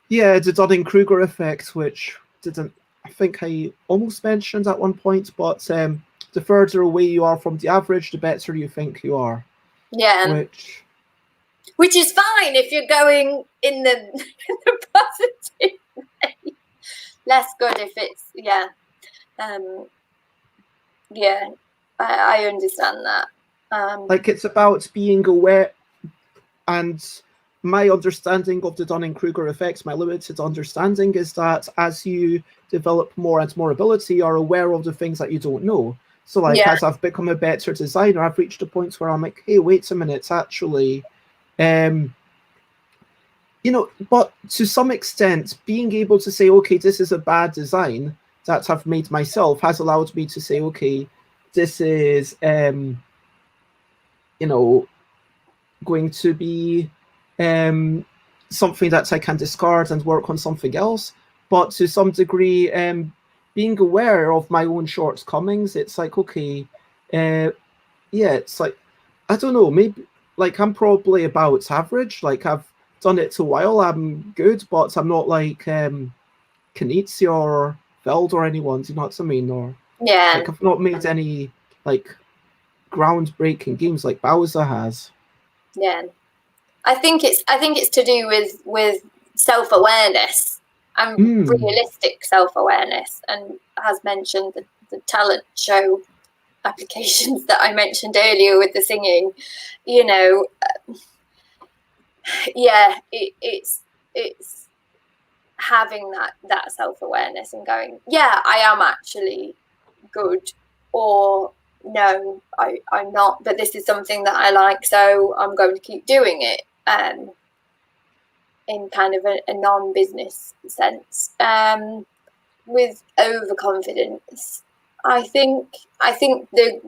A: the Dunning-Kruger effect, which I think I almost mentioned at one point, but the further away you are from the average, the better you think you are.
B: Yeah. Which is fine if you're going in the positive way. Less good if it's I understand that.
A: Like, it's about being aware, and my understanding of the Dunning-Kruger effects, my limited understanding, is that as you develop more and more ability, you're aware of the things that you don't know. So, like, as I've become a better designer, I've reached a point where I'm like, hey, wait a minute, actually, but to some extent, being able to say, okay, this is a bad design that I've made myself has allowed me to say, okay, this is, going to be something that I can discard and work on something else. But to some degree, being aware of my own shortcomings, it's like, okay, it's like, I don't know, maybe, like, I'm probably about average. Like, I've done it a while, I'm good, but I'm not like Knizia or Feld or anyone, do you know what I mean? Or like, I've not made any like groundbreaking games like Bowser has.
B: Yeah, I think it's to do with self-awareness and realistic self-awareness, and as mentioned, the talent show applications that I mentioned earlier with the singing, it's having that self-awareness and going, yeah, I am actually good, or no, I'm not, but this is something that I like, so I'm going to keep doing it, in kind of a non-business sense. With overconfidence, I think the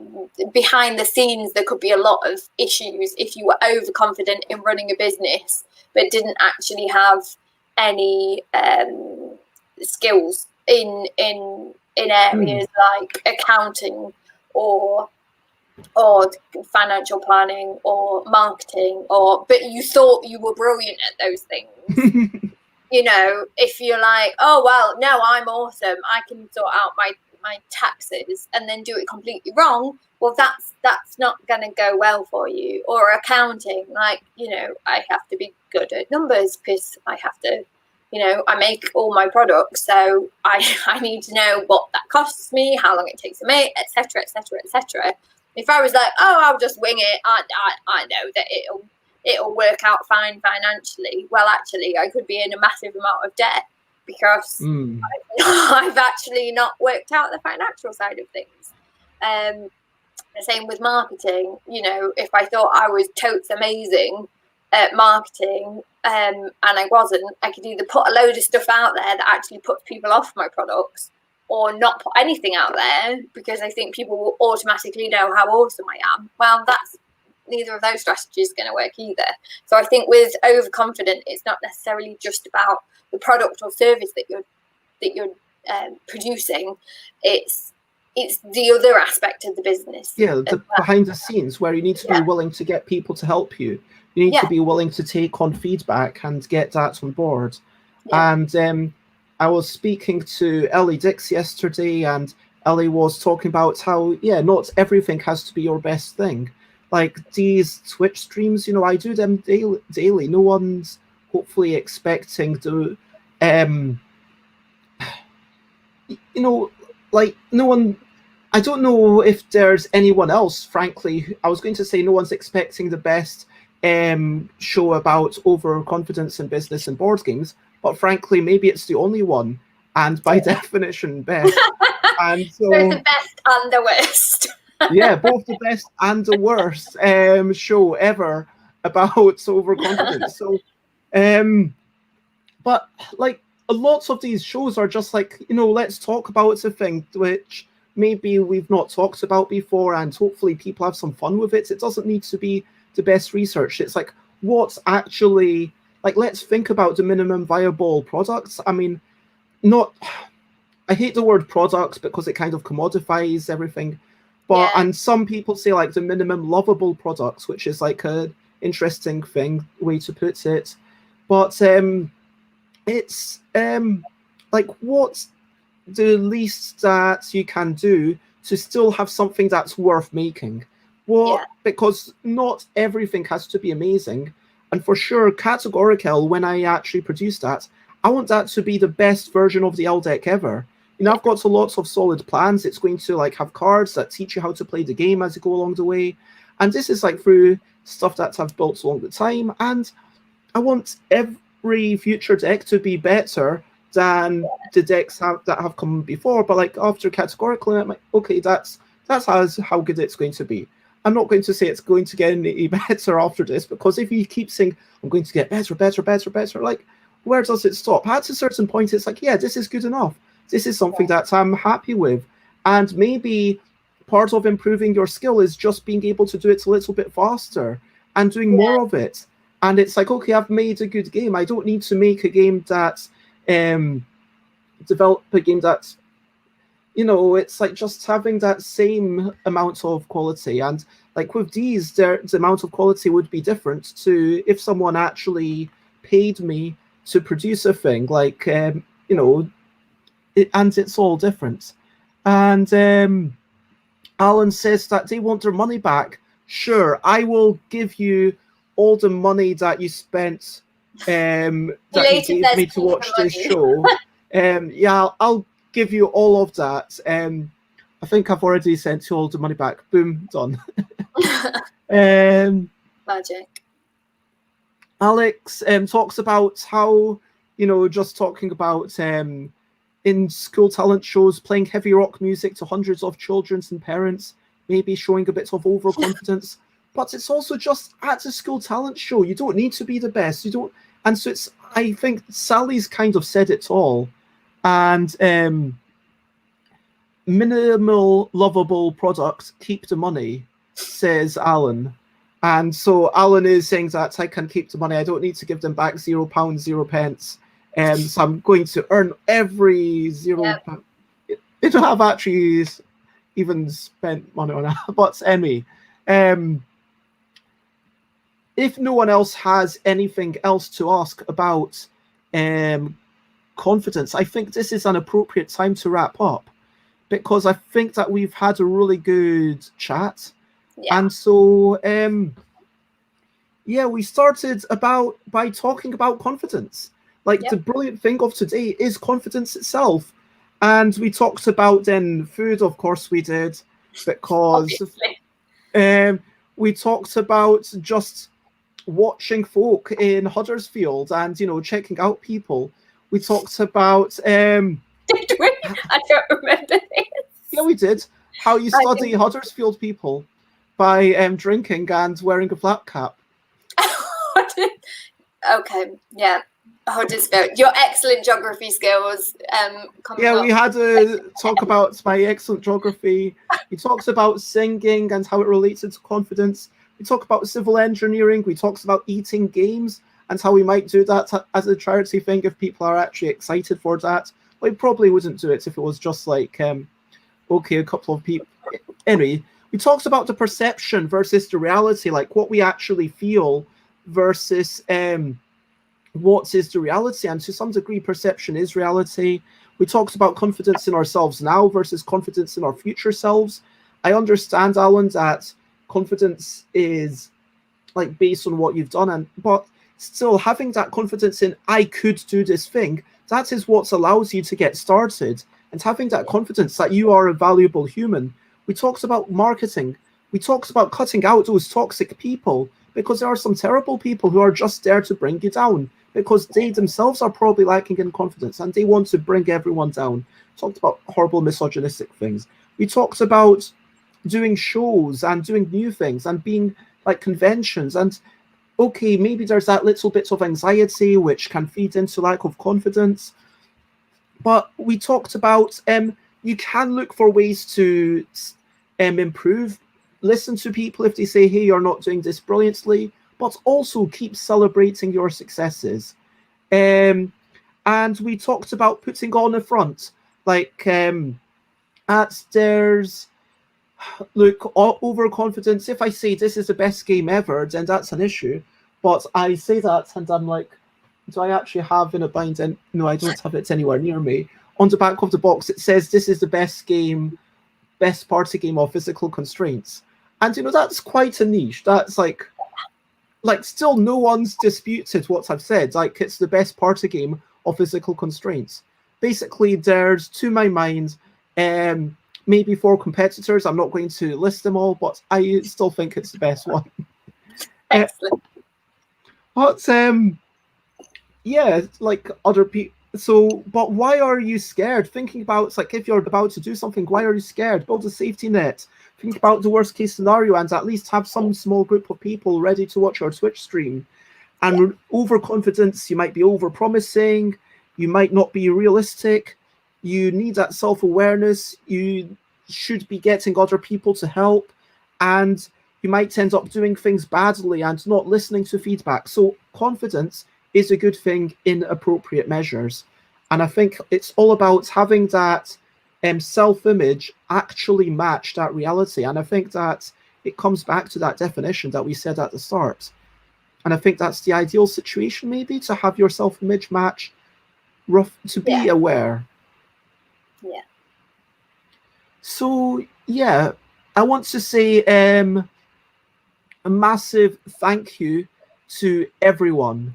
B: behind the scenes there could be a lot of issues if you were overconfident in running a business but didn't actually have any skills in areas like accounting or financial planning or marketing, but you thought you were brilliant at those things. If you're like, oh well, no, I'm awesome, I can sort out my taxes, and then do it completely wrong, well, that's not going to go well for you. Or accounting, like, I have to be good at numbers because I have to, I make all my products, so I need to know what that costs me, how long it takes to make, etc., etc., etc. If I was like, oh, I'll just wing it, I know that it'll work out fine financially. Well, actually, I could be in a massive amount of debt because I've actually not worked out the financial side of things. The same with marketing. If I thought I was totes amazing at marketing, and I wasn't, I could either put a load of stuff out there that actually puts people off my products, or not put anything out there because I think people will automatically know how awesome I am. Well, neither of those strategies going to work either. So I think with overconfident, it's not necessarily just about the product or service that you're producing. It's the other aspect of the business.
A: Yeah, the behind the scenes, where you need to be willing to get people to help you. You need to be willing to take on feedback and get that on board. And I was speaking to Ellie Dix yesterday, and Ellie was talking about how, not everything has to be your best thing. Like these Twitch streams, I do them daily. No one's hopefully expecting to, like no one. I don't know if there's anyone else. Frankly, I was going to say no one's expecting the best show about overconfidence in business and board games, but frankly, maybe it's the only one, and by definition, best. And
B: Both the
A: so,
B: best and the worst.
A: yeah, both the best and the worst show ever about overconfidence. So, um, but like lots of these shows are just like, let's talk about a thing which maybe we've not talked about before, and hopefully people have some fun with it. It doesn't need to be the best research. It's like, what's actually, like, let's think about the minimum viable products. I mean, not, I hate the word products because it kind of commodifies everything. But,
B: Yeah.
A: and some people say like the minimum lovable products, which is like a interesting way to put it. But it's like, what's the least that you can do to still have something that's worth making? Because not everything has to be amazing. And for sure, categorical, when I actually produce that, I want that to be the best version of the L deck ever. I've got lots of solid plans. It's going to like have cards that teach you how to play the game as you go along the way. And this is like through stuff that I've built along the time. And I want every future deck to be better than the decks that have come before. But like after categorical, I'm like, okay, that's how good it's going to be. I'm not going to say it's going to get any better after this, because if you keep saying I'm going to get better, like, where does it stop? At a certain point, it's like, yeah, this is good enough. This is something that I'm happy with. And maybe part of improving your skill is just being able to do it a little bit faster and doing more of it. And it's like, okay, I've made a good game. I don't need to make a game that develop a game that, it's like just having that same amount of quality. And like with these, the amount of quality would be different to if someone actually paid me to produce a thing, like, and it's all different. And Alan says that they want their money back. Sure, I will give you all the money that you spent, that you gave me to watch this show. Yeah, I'll give you all of that. I think I've already sent you all the money back. Boom, done.
B: Magic.
A: Alex talks about how, just talking about in school talent shows, playing heavy rock music to hundreds of children and parents, maybe showing a bit of overconfidence. But it's also just at a school talent show. You don't need to be the best. You don't. And so it's, I think Sally's kind of said it all. And minimal lovable product, keep the money, says Alan. And so Alan is saying that I can keep the money. I don't need to give them back £0, 0 pence. So I'm going to earn every £0. They don't have actually even spent money on that. But anyway, if no one else has anything else to ask about confidence, I think this is an appropriate time to wrap up, because I think that we've had a really good chat. And so we started by talking about confidence. Like, the brilliant thing of today is confidence itself. And we talked about then food, of course we did, because we talked about just watching folk in Huddersfield and, checking out people. We talked about...
B: Did we? I don't remember this.
A: Yeah, we did. How you study Huddersfield people by drinking and wearing a flat cap.
B: Okay, yeah. Huddersfield. Your excellent geography skills.
A: We had to talk about my excellent geography. We talked about singing and how it relates to confidence. We talked about civil engineering. We talked about eating games and how we might do that as a charity thing if people are actually excited for that. We probably wouldn't do it if it was just like, okay, a couple of people. Anyway, we talked about the perception versus the reality, like what we actually feel versus what is the reality. And to some degree, perception is reality. We talked about confidence in ourselves now versus confidence in our future selves. I understand, Alan, that confidence is like based on what you've done, but still having that confidence in I could do this thing, that is what allows you to get started. and having that confidence that you are a valuable human. We talked about marketing. We talked about cutting out those toxic people, because there are some terrible people who are just there to bring you down, because they themselves are probably lacking in confidence and they want to bring everyone down. Talked about horrible misogynistic things. We talked about doing shows and doing new things and being like conventions, and okay, maybe there's that little bit of anxiety which can feed into lack of confidence. But we talked about you can look for ways to improve. Listen to people if they say, hey, you're not doing this brilliantly, but also keep celebrating your successes. And we talked about putting on a front, like there's look, overconfidence. If I say this is the best game ever, then that's an issue. But I say that and I'm like, do I actually have in a bind? And no, I don't have it anywhere near me. On the back of the box, it says this is the best game, best party game of physical constraints. And that's quite a niche. That's like still no one's disputed what I've said. Like, it's the best party game of physical constraints. Basically, there's, to my mind, maybe 4 competitors. I'm not going to list them all, but I still think it's the best one.
B: Excellent.
A: But yeah, like other people. So, but why are you scared? Thinking about, like, if you're about to do something, why are you scared? Build a safety net. Think about the worst case scenario and at least have some small group of people ready to watch your Twitch stream. And overconfidence, you might be over-promising, you might not be realistic, you need that self-awareness, you should be getting other people to help, and you might end up doing things badly and not listening to feedback. So confidence is a good thing in appropriate measures. And I think it's all about having that self-image actually match that reality. And I think that it comes back to that definition that we said at the start. And I think that's the ideal situation, maybe, to have your self-image match, to be aware.
B: Yeah.
A: So, yeah, I want to say a massive thank you to everyone.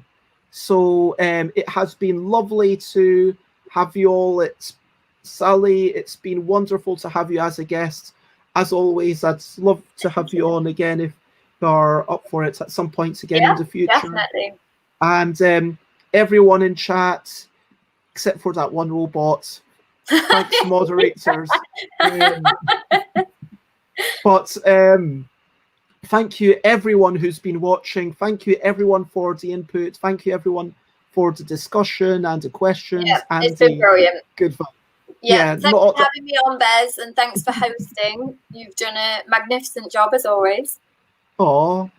A: So it has been lovely to have you all. It's Sally, it's been wonderful to have you as a guest. As always, I'd love to have you on again if you're up for it at some point again in the future.
B: Definitely.
A: And everyone in chat, except for that one robot, thanks moderators. But thank you everyone who's been watching. Thank you everyone for the input. Thank you everyone for the discussion and the questions.
B: Yeah,
A: and
B: it's been brilliant.
A: Good fun.
B: Yeah, thanks for having me on, Bez, and thanks for hosting. You've done a magnificent job as always.
A: Oh,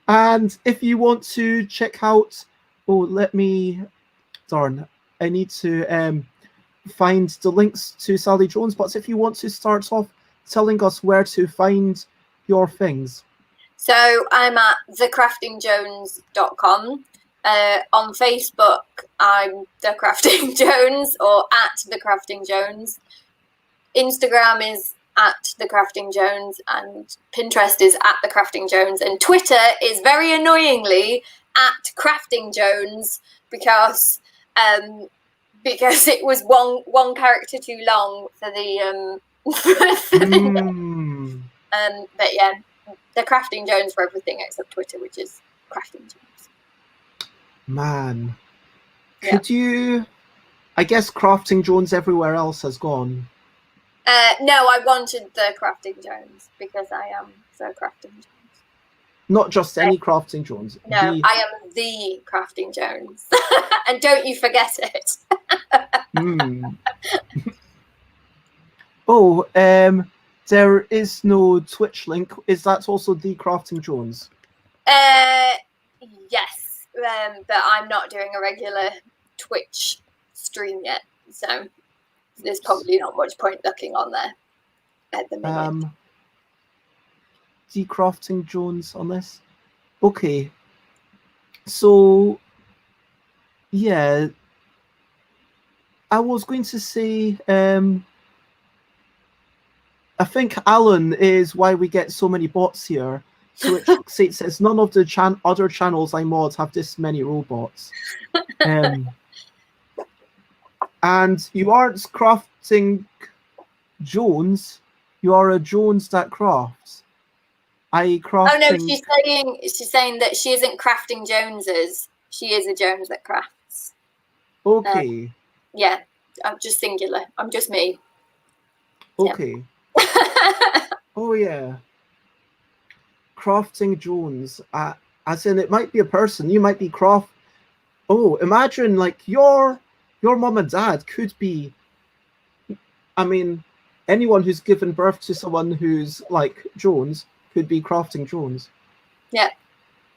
A: and if you want to check out, I need to find the links to Sally Jones. But if you want to start off telling us where to find your things.
B: So I'm at thecraftingjones.com. On Facebook, I'm The Crafting Jones or at The Crafting Jones. Instagram is at The Crafting Jones, and Pinterest is at The Crafting Jones, and Twitter is very annoyingly at Crafting Jones because it was one character too long for the but yeah, The Crafting Jones for everything except Twitter, which is Crafting Jones.
A: Man, could you? I guess Crafting Jones everywhere else has gone.
B: No, I wanted The Crafting Jones because I am The Crafting Jones.
A: Not just any Crafting Jones.
B: No, I am The Crafting Jones. And don't you forget it.
A: Oh, there is no Twitch link. Is that also The Crafting Jones?
B: Yes. But I'm not doing a regular Twitch stream yet, so there's probably not much point looking on there at the minute.
A: Crafting Jones on this. Okay. So yeah, I was going to say I think Alan is why we get so many bots here. So it says none of the other channels I mod have this many robots. And And you aren't crafting Jones, you are a Jones that crafts. I crafting.
B: Oh no, she's saying that she isn't crafting Joneses. She is a Jones that crafts.
A: Okay.
B: Yeah, I'm just singular. I'm just me.
A: Okay.
B: Yeah.
A: Oh yeah. Crafting Jones. As in, it might be a person. You might be craft. Oh, imagine like your mom and dad could be. I mean, anyone who's given birth to someone who's like Jones could be crafting Jones.
B: Yeah.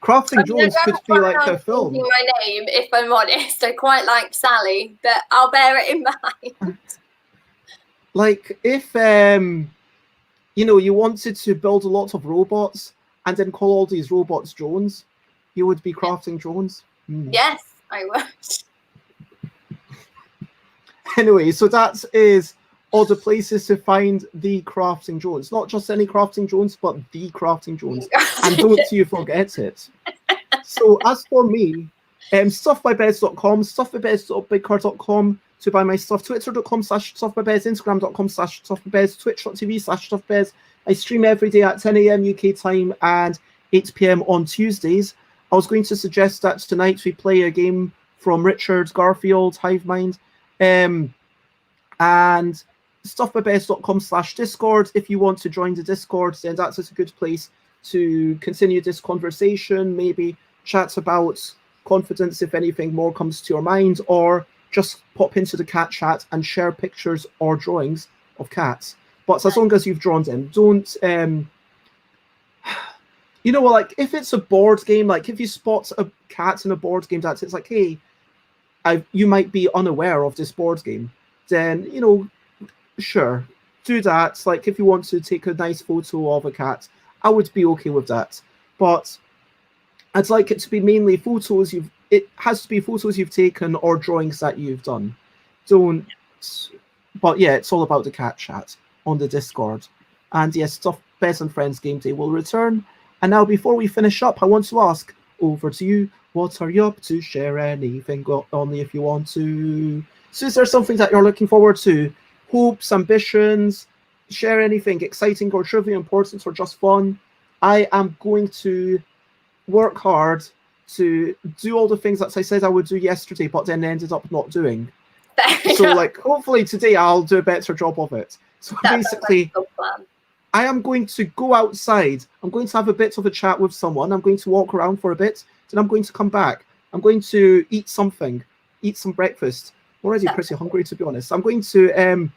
A: Crafting Jones could be like a film.
B: My name, if I'm honest, I quite like Sally, but I'll bear it in mind.
A: Like if you wanted to build a lot of robots and then call all these robots drones, you would be crafting drones.
B: Yes, I would.
A: Anyway, so that is all the places to find the crafting drones. Not just any crafting drones, but the crafting drones. And don't you forget it. So as for me, stuffbybez.com, stuffbybez.bigcar.com to buy my stuff, twitter.com/stuffbybez, instagram.com/stuffbybez, twitch.tv/stuffbez. I stream every day at 10 a.m. UK time and 8 p.m. on Tuesdays. I was going to suggest that tonight we play a game from Richard Garfield, Hivemind, and stuffbybez.com/discord. If you want to join the Discord, then that's a good place to continue this conversation, maybe chat about confidence if anything more comes to your mind, or just pop into the cat chat and share pictures or drawings of cats. But as long as you've drawn them, don't like if it's a board game, like if you spot a cat in a board game, it's like, hey, you might be unaware of this board game, then sure, do that. Like if you want to take a nice photo of a cat, I would be okay with that. But I'd like it to be mainly photos it has to be photos you've taken or drawings that you've done. But yeah, it's all about the cat chat on the Discord. And yes, Stuff Bez and Friends Game Day will return. And now before we finish up, I want to ask, over to you, what are you up to? Share anything, only if you want to. So is there something that you're looking forward to? Hopes, ambitions, share anything exciting or trivially important or just fun. I am going to work hard to do all the things that I said I would do yesterday, but then ended up not doing. So like hopefully today I'll do a better job of it. So basically, I am going to go outside. I'm going to have a bit of a chat with someone. I'm going to walk around for a bit. Then I'm going to come back. I'm going to eat something, eat some breakfast. I'm already pretty hungry, to be honest. I'm going to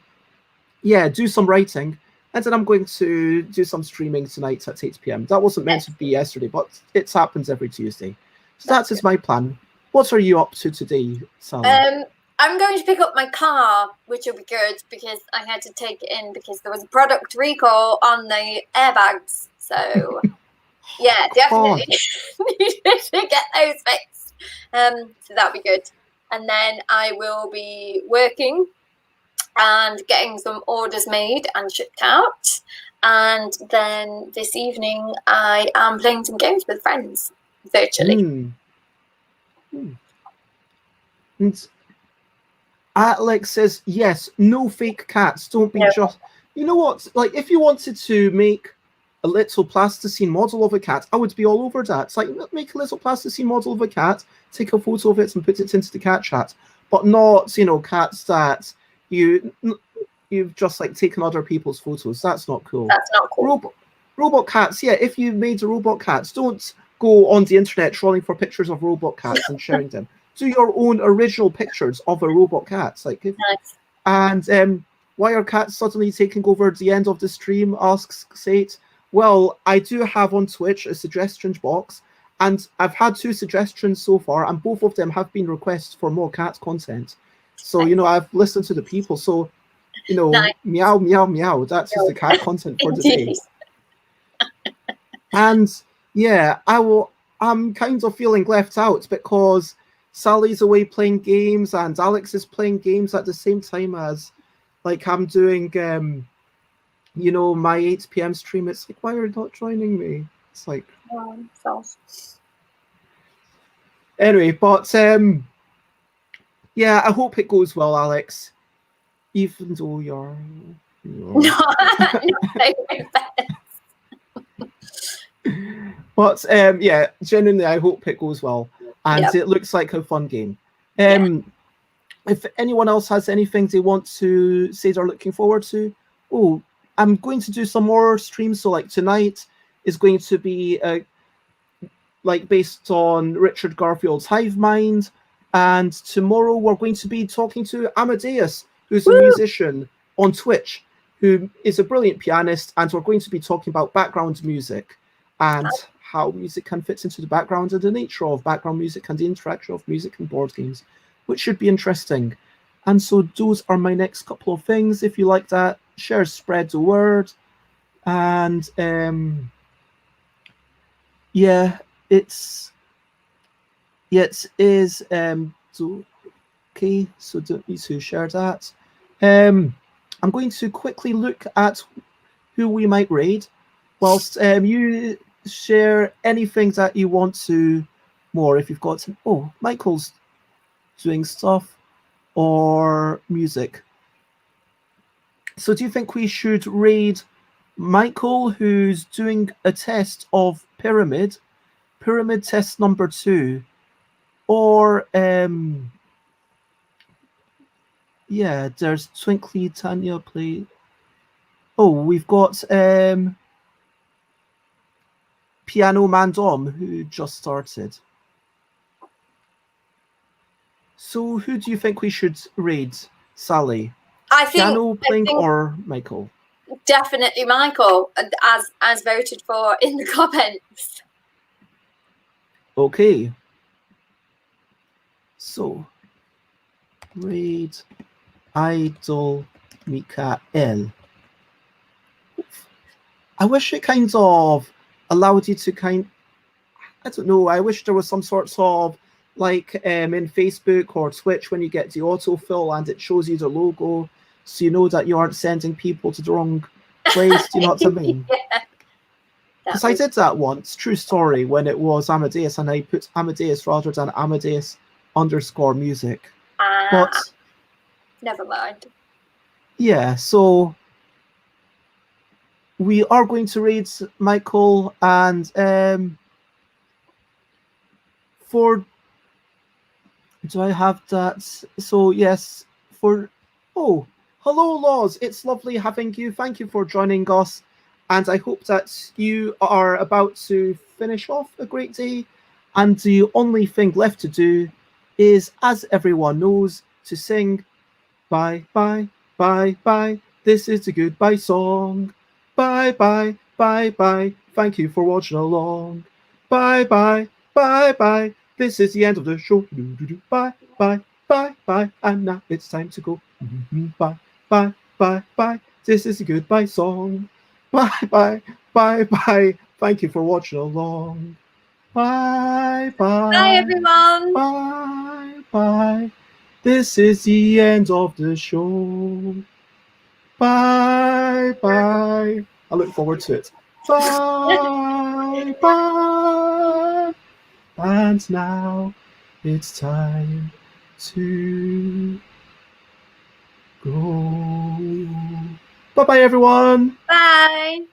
A: do some writing. And then I'm going to do some streaming tonight at 8 p.m. That wasn't meant to be yesterday, but it happens every Tuesday. So that is my plan. What are you up to today, Sally?
B: I'm going to pick up my car, which will be good because I had to take it in because there was a product recall on the airbags. So, yeah, definitely needed to get those fixed. So that'll be good. And then I will be working and getting some orders made and shipped out. And then this evening, I am playing some games with friends virtually.
A: And Alex says, yes, no fake cats. Don't be just... You know what? Like, if you wanted to make a little plasticine model of a cat, I would be all over that. It's like, make a little plasticine model of a cat, take a photo of it and put it into the cat chat. But not, cats that you've just like taken other people's photos. That's not cool.
B: That's not cool.
A: Robot cats, yeah. If you made a robot cats, don't go on the internet trawling for pictures of robot cats and sharing them. Do your own original pictures of a robot cat. And why are cats suddenly taking over at the end of the stream? Asks Sate. Well, I do have on Twitch a suggestions box, and I've had 2 suggestions so far, and both of them have been requests for more cat content. So I've listened to the people. So nice. Meow, meow, meow. That's just the cat content for the day. And yeah, I'm kind of feeling left out because Sally's away playing games and Alex is playing games at the same time as like I'm doing my 8 p.m. stream. It's like, why are you not joining me? It's like anyway, but Yeah, I hope it goes well, Alex. Even though you're
B: Not very
A: but yeah, genuinely, I hope it goes well, and
B: Yeah.
A: it looks like a fun game.
B: Yeah.
A: If anyone else has anything they want to say they're looking forward to, oh, I'm going to do some more streams. So like tonight is going to be like based on Richard Garfield's Hive Mind, and tomorrow we're going to be talking to Amadeus, who's a
B: Woo!
A: musician on Twitch, who is a brilliant pianist, and we're going to be talking about background music and how music can fit into the background and the nature of background music and the interaction of music and board games, which should be interesting. And so those are my next couple of things. If you like that, share, spread the word, and yeah, it's it is so okay, so don't need to share that. I'm going to quickly look at who we might raid, whilst you share anything that you want to more. If you've got some, oh, Michael's doing stuff or music. So do you think we should raid Michael, who's doing a test of pyramid test number 2, or yeah, there's Twinkly Tanya play. Oh, we've got Piano Man Dom, who just started. So who do you think we should raid, Sally?
B: I think
A: Piano playing or Michael?
B: Definitely Michael, as voted for in the comments.
A: Okay. So raid Idol Mikael. I wish it kind of allowed you to I don't know, I wish there was some sorts of like in Facebook or Twitch when you get the autofill and it shows you the logo, so you know that you aren't sending people to the wrong place. Do you know what I mean? Because I did that once, true story, when it was Amadeus, and I put Amadeus rather than Amadeus _ music. But
B: never mind.
A: Yeah, so we are going to raid Michael, and for do I have that? So yes, for oh, hello Laws, it's lovely having you. Thank you for joining us, and I hope that you are about to finish off a great day, and the only thing left to do is, as everyone knows, to sing bye bye bye bye. This is the goodbye song. Bye bye bye bye. Thank you for watching along. Bye bye bye bye. This is the end of the show. Bye bye bye bye. And now it's time to go. Bye bye bye bye. This is the goodbye song. Bye bye bye bye. Thank you for watching along. Bye bye.
B: Bye everyone.
A: Bye bye. This is the end of the show. Bye bye. I look forward to it. Bye bye. And now it's time to go. Bye bye, everyone.
B: Bye.